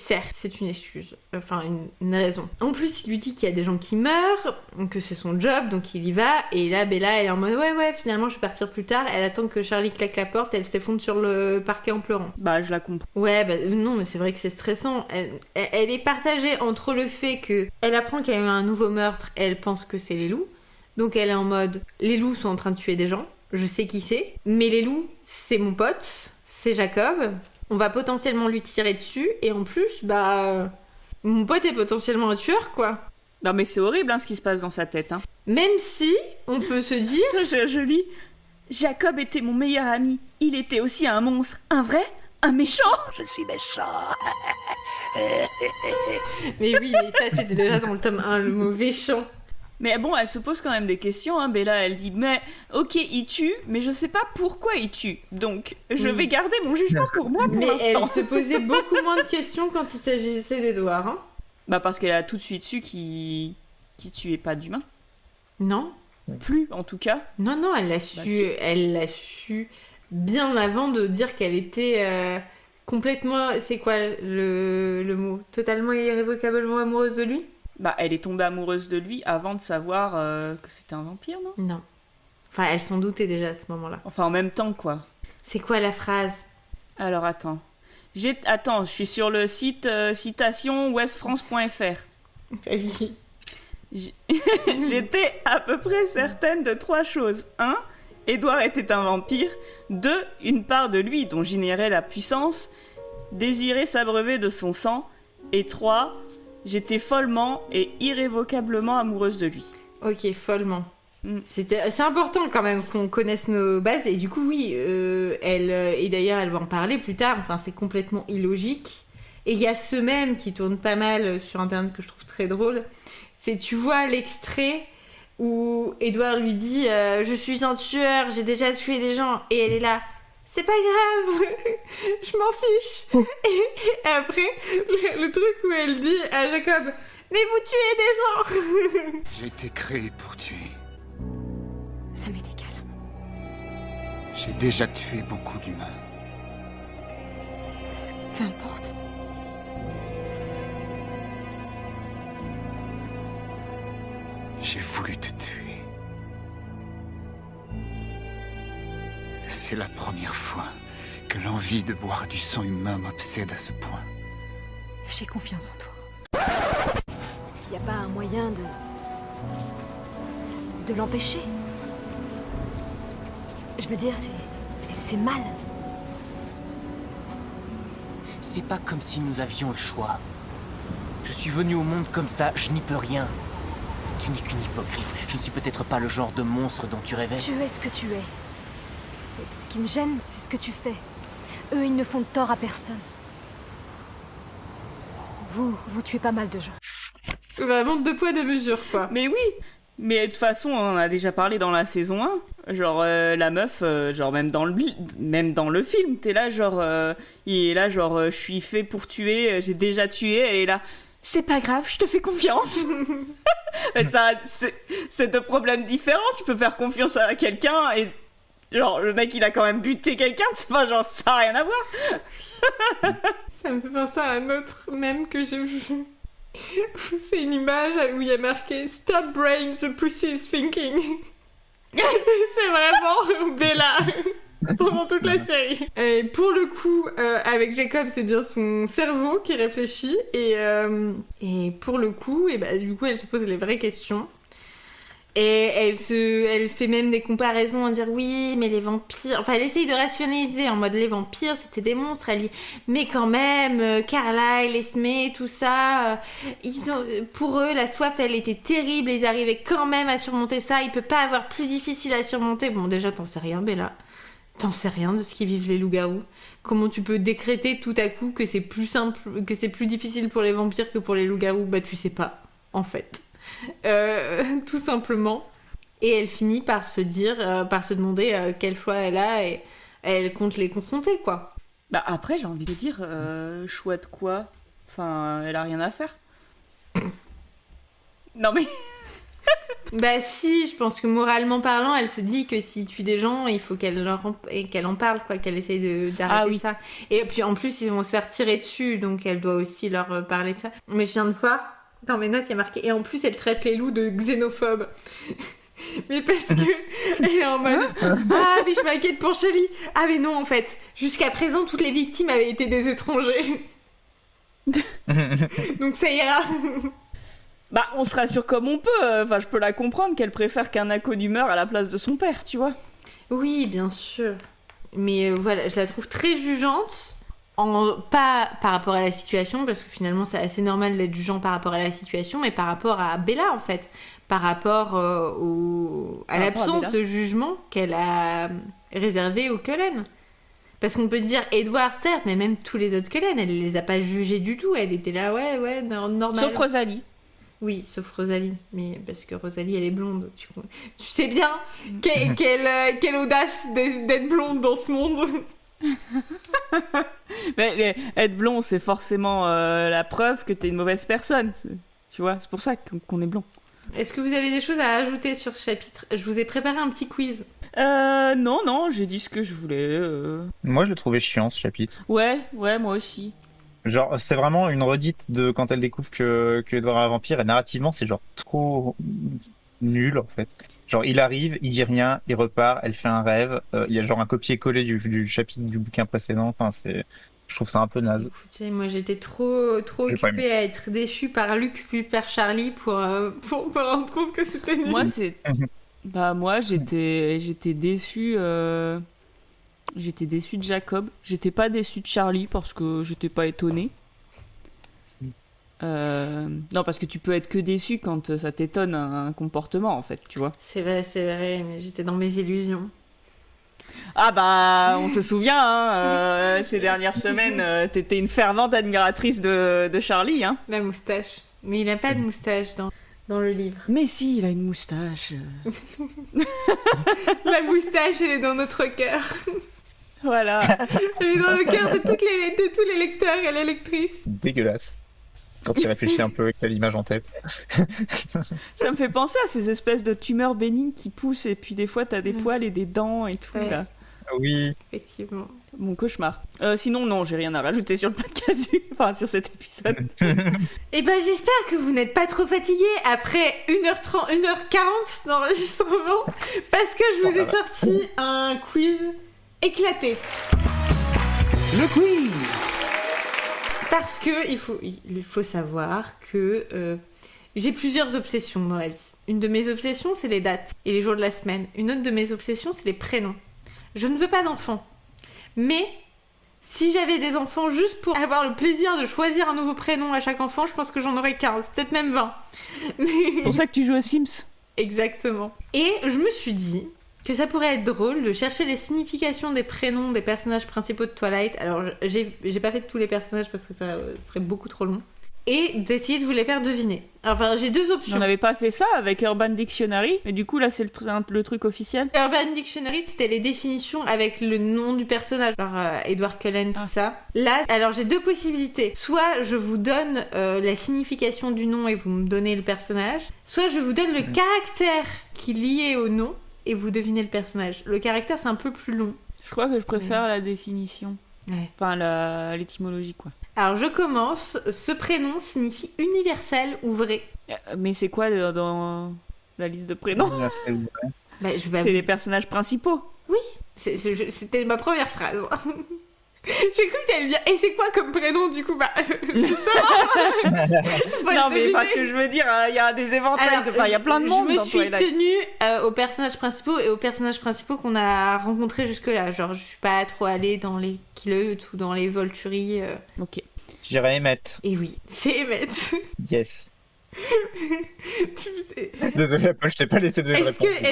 Certes, c'est une excuse. Enfin, une raison. En plus, il lui dit qu'il y a des gens qui meurent, que c'est son job, donc il y va. Et là, Bella, elle est en mode ouais, finalement, je vais partir plus tard. Elle attend que Charlie claque la porte, elle s'effondre sur le parquet en pleurant. Bah, je la comprends. Ouais, bah non, mais c'est vrai que c'est stressant. Elle est partagée entre le fait que elle apprend qu'il y a eu un nouveau meurtre, elle pense que c'est les loups. Donc elle est en mode, les loups sont en train de tuer des gens, je sais qui c'est, mais les loups, c'est mon pote, c'est Jacob, on va potentiellement lui tirer dessus, et en plus, bah, mon pote est potentiellement un tueur, quoi. Non mais c'est horrible, hein, ce qui se passe dans sa tête, hein. Même si, on peut se dire... je lis, Jacob était mon meilleur ami, il était aussi un monstre, un vrai, un méchant. Je suis méchant. Mais oui, mais ça c'était déjà dans le tome 1, le mot méchant. Mais bon, elle se pose quand même des questions, hein, Bella, elle dit, mais ok, il tue, mais je sais pas pourquoi il tue, donc je vais garder mon jugement pour moi pour mais l'instant. Elle se posait beaucoup moins de questions quand il s'agissait d'Edouard, hein. Bah parce qu'elle a tout de suite su qu'il tuait pas d'humains. Non. Plus, en tout cas. Non, elle l'a su, si. elle l'a su bien avant de dire qu'elle était complètement... C'est quoi le mot? Totalement irrévocablement amoureuse de lui? Bah, elle est tombée amoureuse de lui avant de savoir que c'était un vampire, non? Non. Enfin, elle s'en doutait déjà à ce moment-là. Enfin, en même temps, quoi. C'est quoi la phrase? Alors, attends. Attends, je suis sur le site citation ouestfrance.fr. Vas-y. J'étais à peu près certaine de 3 choses. 1. Édouard était un vampire. 2. Une part de lui dont j'ignorais la puissance désirait s'abreuver de son sang. Et 3. J'étais follement et irrévocablement amoureuse de lui. Ok, follement. C'est important quand même qu'on connaisse nos bases. Et du coup, oui, et d'ailleurs, elle va en parler plus tard. Enfin, c'est complètement illogique. Et il y a ce mème qui tourne pas mal sur Internet que je trouve très drôle. C'est, tu vois, l'extrait où Édouard lui dit je suis un tueur, j'ai déjà tué des gens. Et elle est là, c'est pas grave, je m'en fiche. Et après, le truc où elle dit à Jacob, mais vous tuez des gens. J'ai été créé pour tuer. Ça m'est égal. J'ai déjà tué beaucoup d'humains. Peu importe. J'ai voulu te tuer. C'est la première fois que l'envie de boire du sang humain m'obsède à ce point. J'ai confiance en toi. Est-ce qu'il n'y a pas un moyen de l'empêcher? Je veux dire, c'est mal. C'est pas comme si nous avions le choix. Je suis venu au monde comme ça, je n'y peux rien. Tu n'es qu'une hypocrite. Je ne suis peut-être pas le genre de monstre dont tu rêvais. Tu es ce que tu es. Et ce qui me gêne, c'est ce que tu fais. Eux, ils ne font de tort à personne. Vous tuez pas mal de gens. Vraiment 2 poids 2 mesures, quoi. Mais oui. Mais de toute façon, on en a déjà parlé dans la saison 1. Genre, la meuf, genre, même dans le film, t'es là, genre, il est là, genre, je suis fait pour tuer, j'ai déjà tué, elle est là, c'est pas grave, je te fais confiance. Ça, c'est 2 problèmes différents, tu peux faire confiance à quelqu'un et, genre, le mec, il a quand même buté quelqu'un, c'est pas genre, ça a rien à voir. Ça me fait penser à un autre mème que j'ai vu. C'est une image où il y a marqué Stop brain, the pussy is thinking. C'est vraiment Bella pendant toute la série. Et pour le coup, avec Jacob, c'est bien son cerveau qui réfléchit. Et pour le coup, du coup, elle se pose les vraies questions. Et elle fait même des comparaisons en dire oui, mais les vampires... Enfin, elle essaye de rationaliser en mode les vampires, c'était des monstres. Elle dit, mais quand même, Carlyle, Esme, tout ça, pour eux, la soif, elle était terrible. Ils arrivaient quand même à surmonter ça. Il peut pas avoir plus difficile à surmonter. Bon, déjà, t'en sais rien, Bella. T'en sais rien de ce qu'ils vivent les loups-garous. Comment tu peux décréter tout à coup que c'est plus simple, que c'est plus difficile pour les vampires que pour les loups-garous? Bah, tu sais pas, en fait. Tout simplement. Et elle finit par se dire, par se demander quel choix elle a et elle compte les confronter, quoi. Bah après, j'ai envie de dire, choix de quoi? Enfin, elle a rien à faire. Non mais... Bah si, je pense que moralement parlant, elle se dit que s'il tue des gens, il faut qu'elle en parle, quoi, qu'elle essaye d'arrêter ça. Et puis en plus, ils vont se faire tirer dessus, donc elle doit aussi leur parler de ça. Mais je viens de voir, dans mes notes, il y a marqué « Et en plus, elle traite les loups de xénophobes ». Mais parce que elle est en mode « Ah, mais je m'inquiète pour Chérie ». Ah mais non, en fait, jusqu'à présent, toutes les victimes avaient été des étrangers. Donc ça ira. Bah, on se rassure comme on peut. Enfin, je peux la comprendre qu'elle préfère qu'un inconnu meure à la place de son père, tu vois. Oui, bien sûr. Mais voilà, je la trouve très jugeante. Pas par rapport à la situation, parce que finalement c'est assez normal d'être jugeant par rapport à la situation, mais par rapport à Bella en fait, par rapport à l'absence de jugement qu'elle a réservé aux Cullen. Parce qu'on peut dire Edward certes, mais même tous les autres Cullen, elle les a pas jugés du tout, elle était là ouais normal. Sauf Rosalie. Oui, sauf Rosalie, mais parce que Rosalie elle est blonde, tu sais bien quelle audace d'être blonde dans ce monde. Mais être blond, c'est forcément la preuve que t'es une mauvaise personne. Tu vois, c'est pour ça qu'on est blond. Est-ce que vous avez des choses à ajouter sur ce chapitre? Je vous ai préparé un petit quiz. Non, j'ai dit ce que je voulais. Moi, je le trouvais chiant, ce chapitre. Ouais, moi aussi. Genre, c'est vraiment une redite de quand elle découvre que Edward est un vampire, et narrativement, c'est genre trop nul, en fait. Genre, il arrive, il dit rien, il repart, elle fait un rêve, il y a genre un copier-coller du chapitre du bouquin précédent, enfin, je trouve ça un peu naze. Écoutez, moi j'étais trop J'ai pas occupée à être déçue par Luc puis par Charlie pour me rendre compte que c'était nul. Moi, j'étais déçue. J'étais déçue de Jacob. J'étais pas déçue de Charlie parce que j'étais pas étonnée. Non, parce que tu peux être que déçu quand ça t'étonne un comportement, en fait, tu vois. C'est vrai, mais j'étais dans mes illusions. Ah bah, on se souvient, hein, ces dernières semaines, t'étais une fervente admiratrice de Charlie, hein. La moustache. Mais il n'a pas de moustache dans le livre. Mais si, il a une moustache. La moustache, elle est dans notre cœur. Voilà. Elle est dans le cœur de tous les lecteurs et les lectrices. Dégueulasse. Quand il réfléchit un peu avec l'image en tête. Ça me fait penser à ces espèces de tumeurs bénignes qui poussent et puis des fois t'as des poils et des dents et tout, Ouais. là. Oui. Effectivement. Mon cauchemar. Sinon, non, j'ai rien à rajouter sur le podcast, enfin sur cet épisode. Eh ben, j'espère que vous n'êtes pas trop fatigués après 1h30, 1h40 d'enregistrement, parce que je vous ai sorti un quiz éclaté. Le quiz. Parce que il faut savoir que j'ai plusieurs obsessions dans la vie. Une de mes obsessions, c'est les dates et les jours de la semaine. Une autre de mes obsessions, c'est les prénoms. Je ne veux pas d'enfants. Mais si j'avais des enfants juste pour avoir le plaisir de choisir un nouveau prénom à chaque enfant, je pense que j'en aurais 15, peut-être même 20. C'est pour ça que tu joues aux Sims. Exactement. Et je me suis dit que ça pourrait être drôle de chercher les significations des prénoms des personnages principaux de Twilight. Alors, j'ai pas fait tous les personnages parce que ça serait beaucoup trop long. Et d'essayer de vous les faire deviner. Enfin, j'ai deux options. On n'avait pas fait ça avec Urban Dictionary, mais du coup là c'est le truc officiel. Urban Dictionary, c'était les définitions avec le nom du personnage, genre Edward Cullen, tout ça. Là, alors j'ai deux possibilités. Soit je vous donne la signification du nom et vous me donnez le personnage, soit je vous donne le caractère qui est lié au nom et vous devinez le personnage. Le caractère, c'est un peu plus long. Je crois que je préfère la définition. Ouais. Enfin l'étymologie, quoi. Alors je commence. Ce prénom signifie universel ou vrai. Mais c'est quoi dans la liste de prénoms? Bah, C'est les personnages principaux. Oui, c'était ma première phrase. J'ai cru que t'allais dire, et c'est quoi comme prénom du coup? Bah, je sais. Non, mais parce que je veux dire, il y a des éventails, il y a plein de monde. Je me suis tenue aux personnages principaux et aux personnages principaux qu'on a rencontrés jusque-là. Genre, je suis pas trop allée dans les Killeut ou dans les Volturi. Ok. Je dirais Emmett. Et oui, c'est Emmett. Yes. Désolé, Paul, je t'ai pas laissé de Est-ce réponse. qu'il y a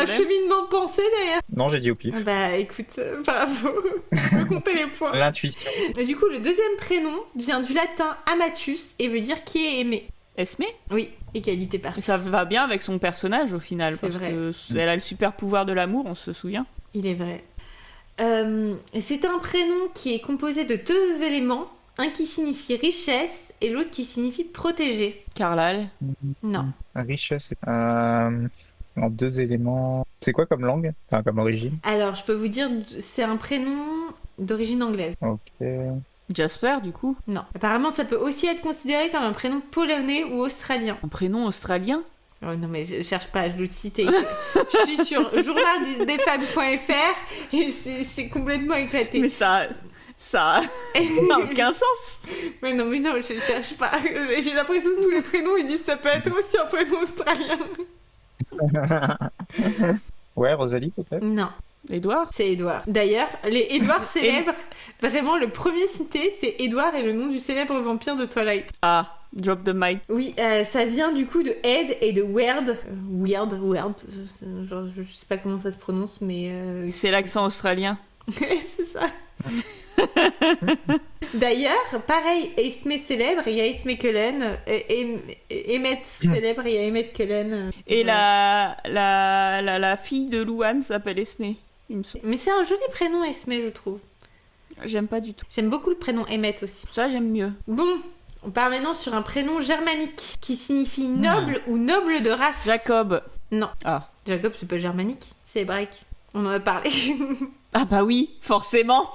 un cheminement de pensée derrière? Non, j'ai dit au pif. Bah écoute, bravo. Je peux compter les points. L'intuition. Et du coup, le deuxième prénom vient du latin amatus et veut dire qui est aimé. Esme? Oui, égalité parfaite. Ça va bien avec son personnage au final, C'est parce vrai. que elle a le super pouvoir de l'amour, on se souvient. Il est vrai. C'est un prénom qui est composé de deux éléments. Un qui signifie richesse et l'autre qui signifie protéger. Carlyle? Non. Richesse. En deux éléments. C'est quoi comme langue? Enfin, comme origine? Alors, je peux vous dire, c'est un prénom d'origine anglaise. Ok. Suis du coup? Non. Apparemment, ça peut aussi être considéré comme un prénom polonais ou australien. Un prénom australien? Oh non, mais je cherche pas, je dois te citer. Je suis sur journaldesfemmes.fr et c'est complètement éclaté. Mais ça n'a aucun sens. Mais non, je cherche pas. J'ai l'impression que tous les prénoms, ils disent ça peut être aussi un prénom australien. Ouais, Rosalie peut-être? Non. Édouard? C'est Édouard. D'ailleurs, les Édouards célèbres, vraiment le premier cité, c'est Édouard et le nom du célèbre vampire de Twilight. Ah, drop the mic. Oui, ça vient du coup de Ed et de Weird. Weird. Genre, je sais pas comment ça se prononce, mais... C'est l'accent australien. c'est ça. D'ailleurs, pareil, Esme célèbre, il y a Esme Cullen, Emmett célèbre, il y a Emmett Cullen. Et la fille de Louane s'appelle Esme, il me semble. Mais c'est un joli prénom, Esme, je trouve. J'aime pas du tout. J'aime beaucoup le prénom Emmett aussi. Ça, j'aime mieux. Bon, On part maintenant sur un prénom germanique qui signifie noble ou noble de race. Jacob. Non. Ah. Jacob, c'est pas germanique, c'est hébraïque. On en a parlé. Ah bah oui, forcément.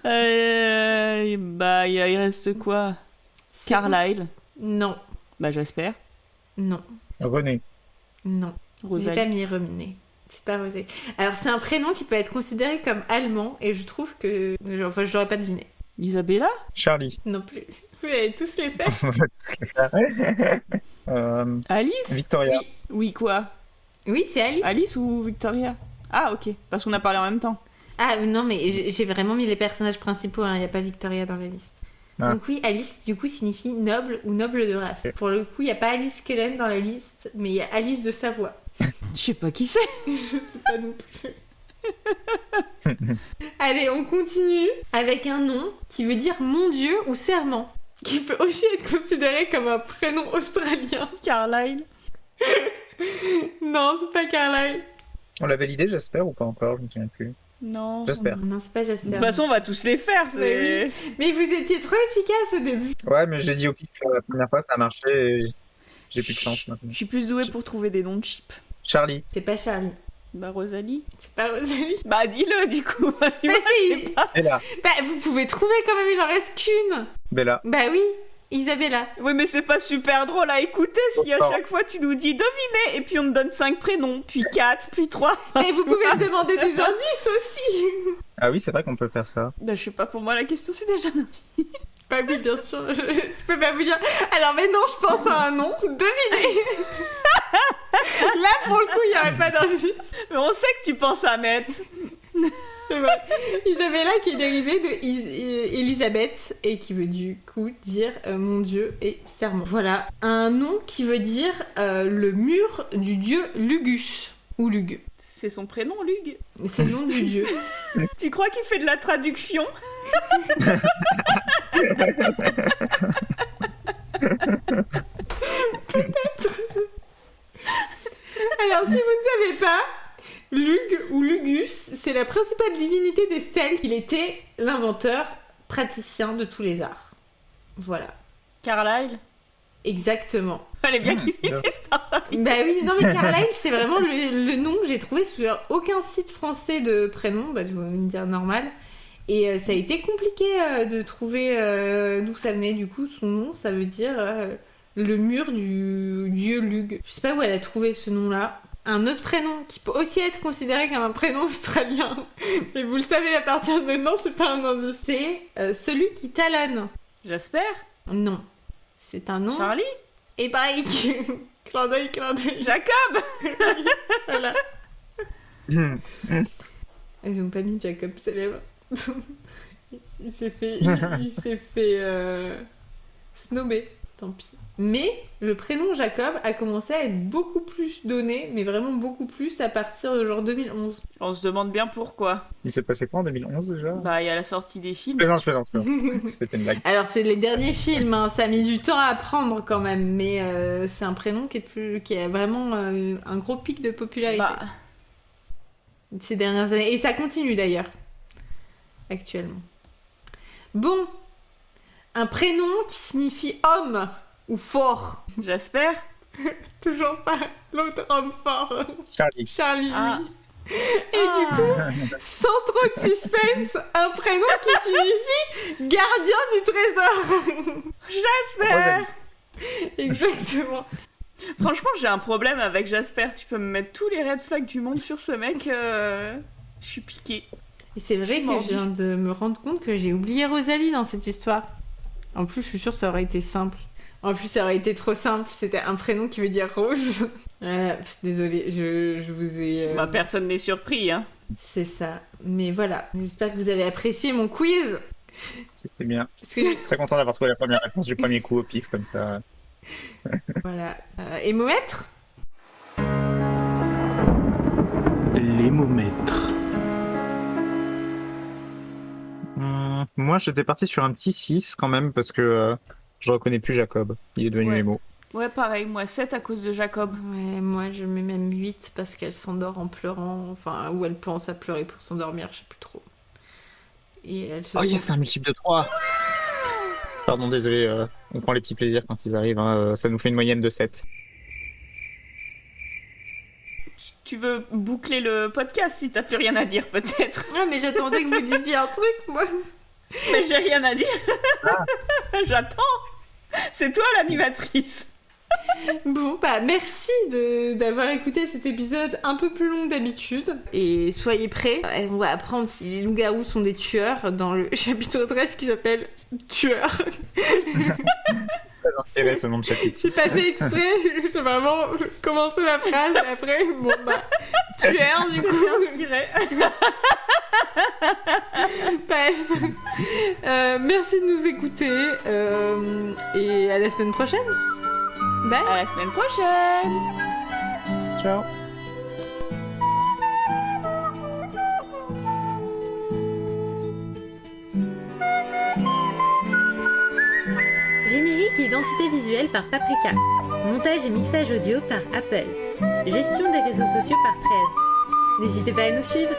Bah il reste quoi? Carlyle. Non. Bah j'espère. Non. René. Non. J'ai Rosalie. pas mis René. C'est pas Rosé. Alors c'est un prénom qui peut être considéré comme allemand et je trouve que... Enfin, je l'aurais pas deviné. Isabella. Charlie. Non plus. Vous allez tous les faire. On va tous les faire. Alice. Victoria. Oui. Oui quoi? Oui, c'est Alice. Alice ou Victoria? Ah ok, parce qu'on a parlé en même temps. Ah non, mais j'ai vraiment mis les personnages principaux, il n'y a pas Victoria dans la liste. Ah. Donc oui, Alice, du coup, signifie noble ou noble de race. Pour le coup, il n'y a pas Alice Cullen dans la liste, mais il y a Alice de Savoie. Je sais pas qui c'est. Je sais pas non plus. Allez, on continue avec un nom qui veut dire mon Dieu ou serment, qui peut aussi être considéré comme un prénom australien. Carlyle. Non, c'est pas Carlyle. On l'avait l'idée, j'espère, ou pas encore, je me souviens plus. Non. J'espère. Non, c'est pas De Jasper. toute façon, on va tous les faire. C'est... Mais vous étiez trop efficace au début. Ouais, mais j'ai dit au pif la première fois, ça a marché et j'ai plus de chance maintenant. Je suis plus douée pour trouver des noms cheap. Charlie. C'est pas Charlie. Bah Rosalie. C'est pas Rosalie. Bah dis-le du coup. Tu Bah, vois, si. je sais pas. Bella. Bah, vous pouvez trouver quand même, il en reste qu'une. Bella. Bah oui, Isabella. Oui, mais c'est pas super drôle à écouter si à chaque fois tu nous dis devinez et puis on te donne 5 prénoms, puis 4, puis 3. Et vous pouvez me demander des indices aussi. Ah oui, c'est vrai qu'on peut faire ça. Bah, je sais pas, pour moi la question c'est déjà un indice. Bah oui, bien sûr, je peux pas vous dire. Alors maintenant, je pense à un nom. Devinez. Là, pour le coup, il n'y aurait pas d'indice. Mais on sait que tu penses à mettre. C'est vrai. Isabella qui est dérivée de Elisabeth et qui veut du coup dire mon Dieu et serment. Voilà, un nom qui veut dire le mur du dieu Lugus ou Lug. C'est son prénom, Lug. Mais c'est le nom du dieu. Tu crois qu'il fait de la traduction? Alors, si vous ne savez pas, Lug ou Lugus, c'est la principale divinité des Celtes. Il était l'inventeur, praticien de tous les arts. Voilà. Carlyle. Exactement. Elle est bien qu'il bien. finisse par là. Bah oui, non mais Carlyle, c'est vraiment le nom que j'ai trouvé sur aucun site français de prénom. Bah tu vas me dire normal. Et ça a été compliqué de trouver d'où ça venait. Du coup, son nom, ça veut dire le mur du dieu Lug. Je sais pas où elle a trouvé ce nom-là. Un autre prénom qui peut aussi être considéré comme un prénom australien. Mais vous le savez à partir de maintenant, c'est pas un indice. C'est celui qui talonne. J'espère. Non. C'est un nom Charlie. hébraïque. Clin d'œil, clin d'œil. Jacob. Voilà. Ils ont pas mis Jacob célèbre. il s'est fait snobber, tant pis. Mais le prénom Jacob a commencé à être beaucoup plus donné, mais vraiment beaucoup plus à partir de genre 2011. On se demande bien pourquoi. Il s'est passé quoi en 2011 déjà? Bah, il y a la sortie des films. Je plaisante. C'était une blague. Alors c'est les derniers films, hein, ça a mis du temps à apprendre quand même, mais c'est un prénom qui a vraiment un gros pic de popularité Bah, ces dernières années. Et ça continue d'ailleurs, actuellement. Bon, un prénom qui signifie homme ou fort. j'espère. Toujours pas l'autre homme fort. Charlie. Charlie, Ah. oui. Et du coup, sans trop de suspense, un prénom qui signifie gardien du trésor. J'espère. Exactement. Franchement, j'ai un problème avec Jasper. Tu peux me mettre tous les red flags du monde sur ce mec. Je suis piquée. Et c'est vrai que je viens de me rendre compte que j'ai oublié Rosalie dans cette histoire. En plus, je suis sûre que ça aurait été simple. En plus, ça aurait été trop simple. C'était un prénom qui veut dire rose. Voilà, désolée, je vous ai... Bah, personne n'est surpris, hein. C'est ça. Mais voilà, j'espère que vous avez apprécié mon quiz. C'était bien. Parce que Très content d'avoir trouvé la première réponse du premier coup au pif comme ça. voilà. Hémomètre ? L'hémomètre. Moi, j'étais parti sur un petit 6 quand même parce que je reconnais plus Jacob. Il est devenu Ouais. émo. Ouais, pareil, moi 7 à cause de Jacob. Ouais, moi je mets même 8 parce qu'elle s'endort en pleurant. Enfin, ou elle pense à pleurer pour s'endormir, je sais plus trop. Et elle se Oh yes, c'est un multiple de 3. Pardon, désolé, on prend les petits plaisirs quand ils arrivent, hein, ça nous fait une moyenne de 7. Tu veux boucler le podcast si t'as plus rien à dire, peut-être? Ah, mais j'attendais que vous disiez un truc, moi. Mais j'ai rien à dire. J'attends. C'est toi l'animatrice. Bon, bah merci d'avoir écouté cet épisode un peu plus long que d'habitude. Et soyez prêts, on va apprendre si les loups-garous sont des tueurs dans le chapitre 13 qui s'appelle Tueurs. Très inspiré ce nom de chapitre. J'ai pas fait exprès, j'ai vraiment commencé ma phrase et après, bon bah, tueurs du coup. Inspirée. Bref, merci de nous écouter et à la semaine prochaine. Bye. À la semaine prochaine. Ciao. Générique et identité visuelle par Paprika. Montage et mixage audio par Apple. Gestion des réseaux sociaux par 13. N'hésitez pas à nous suivre.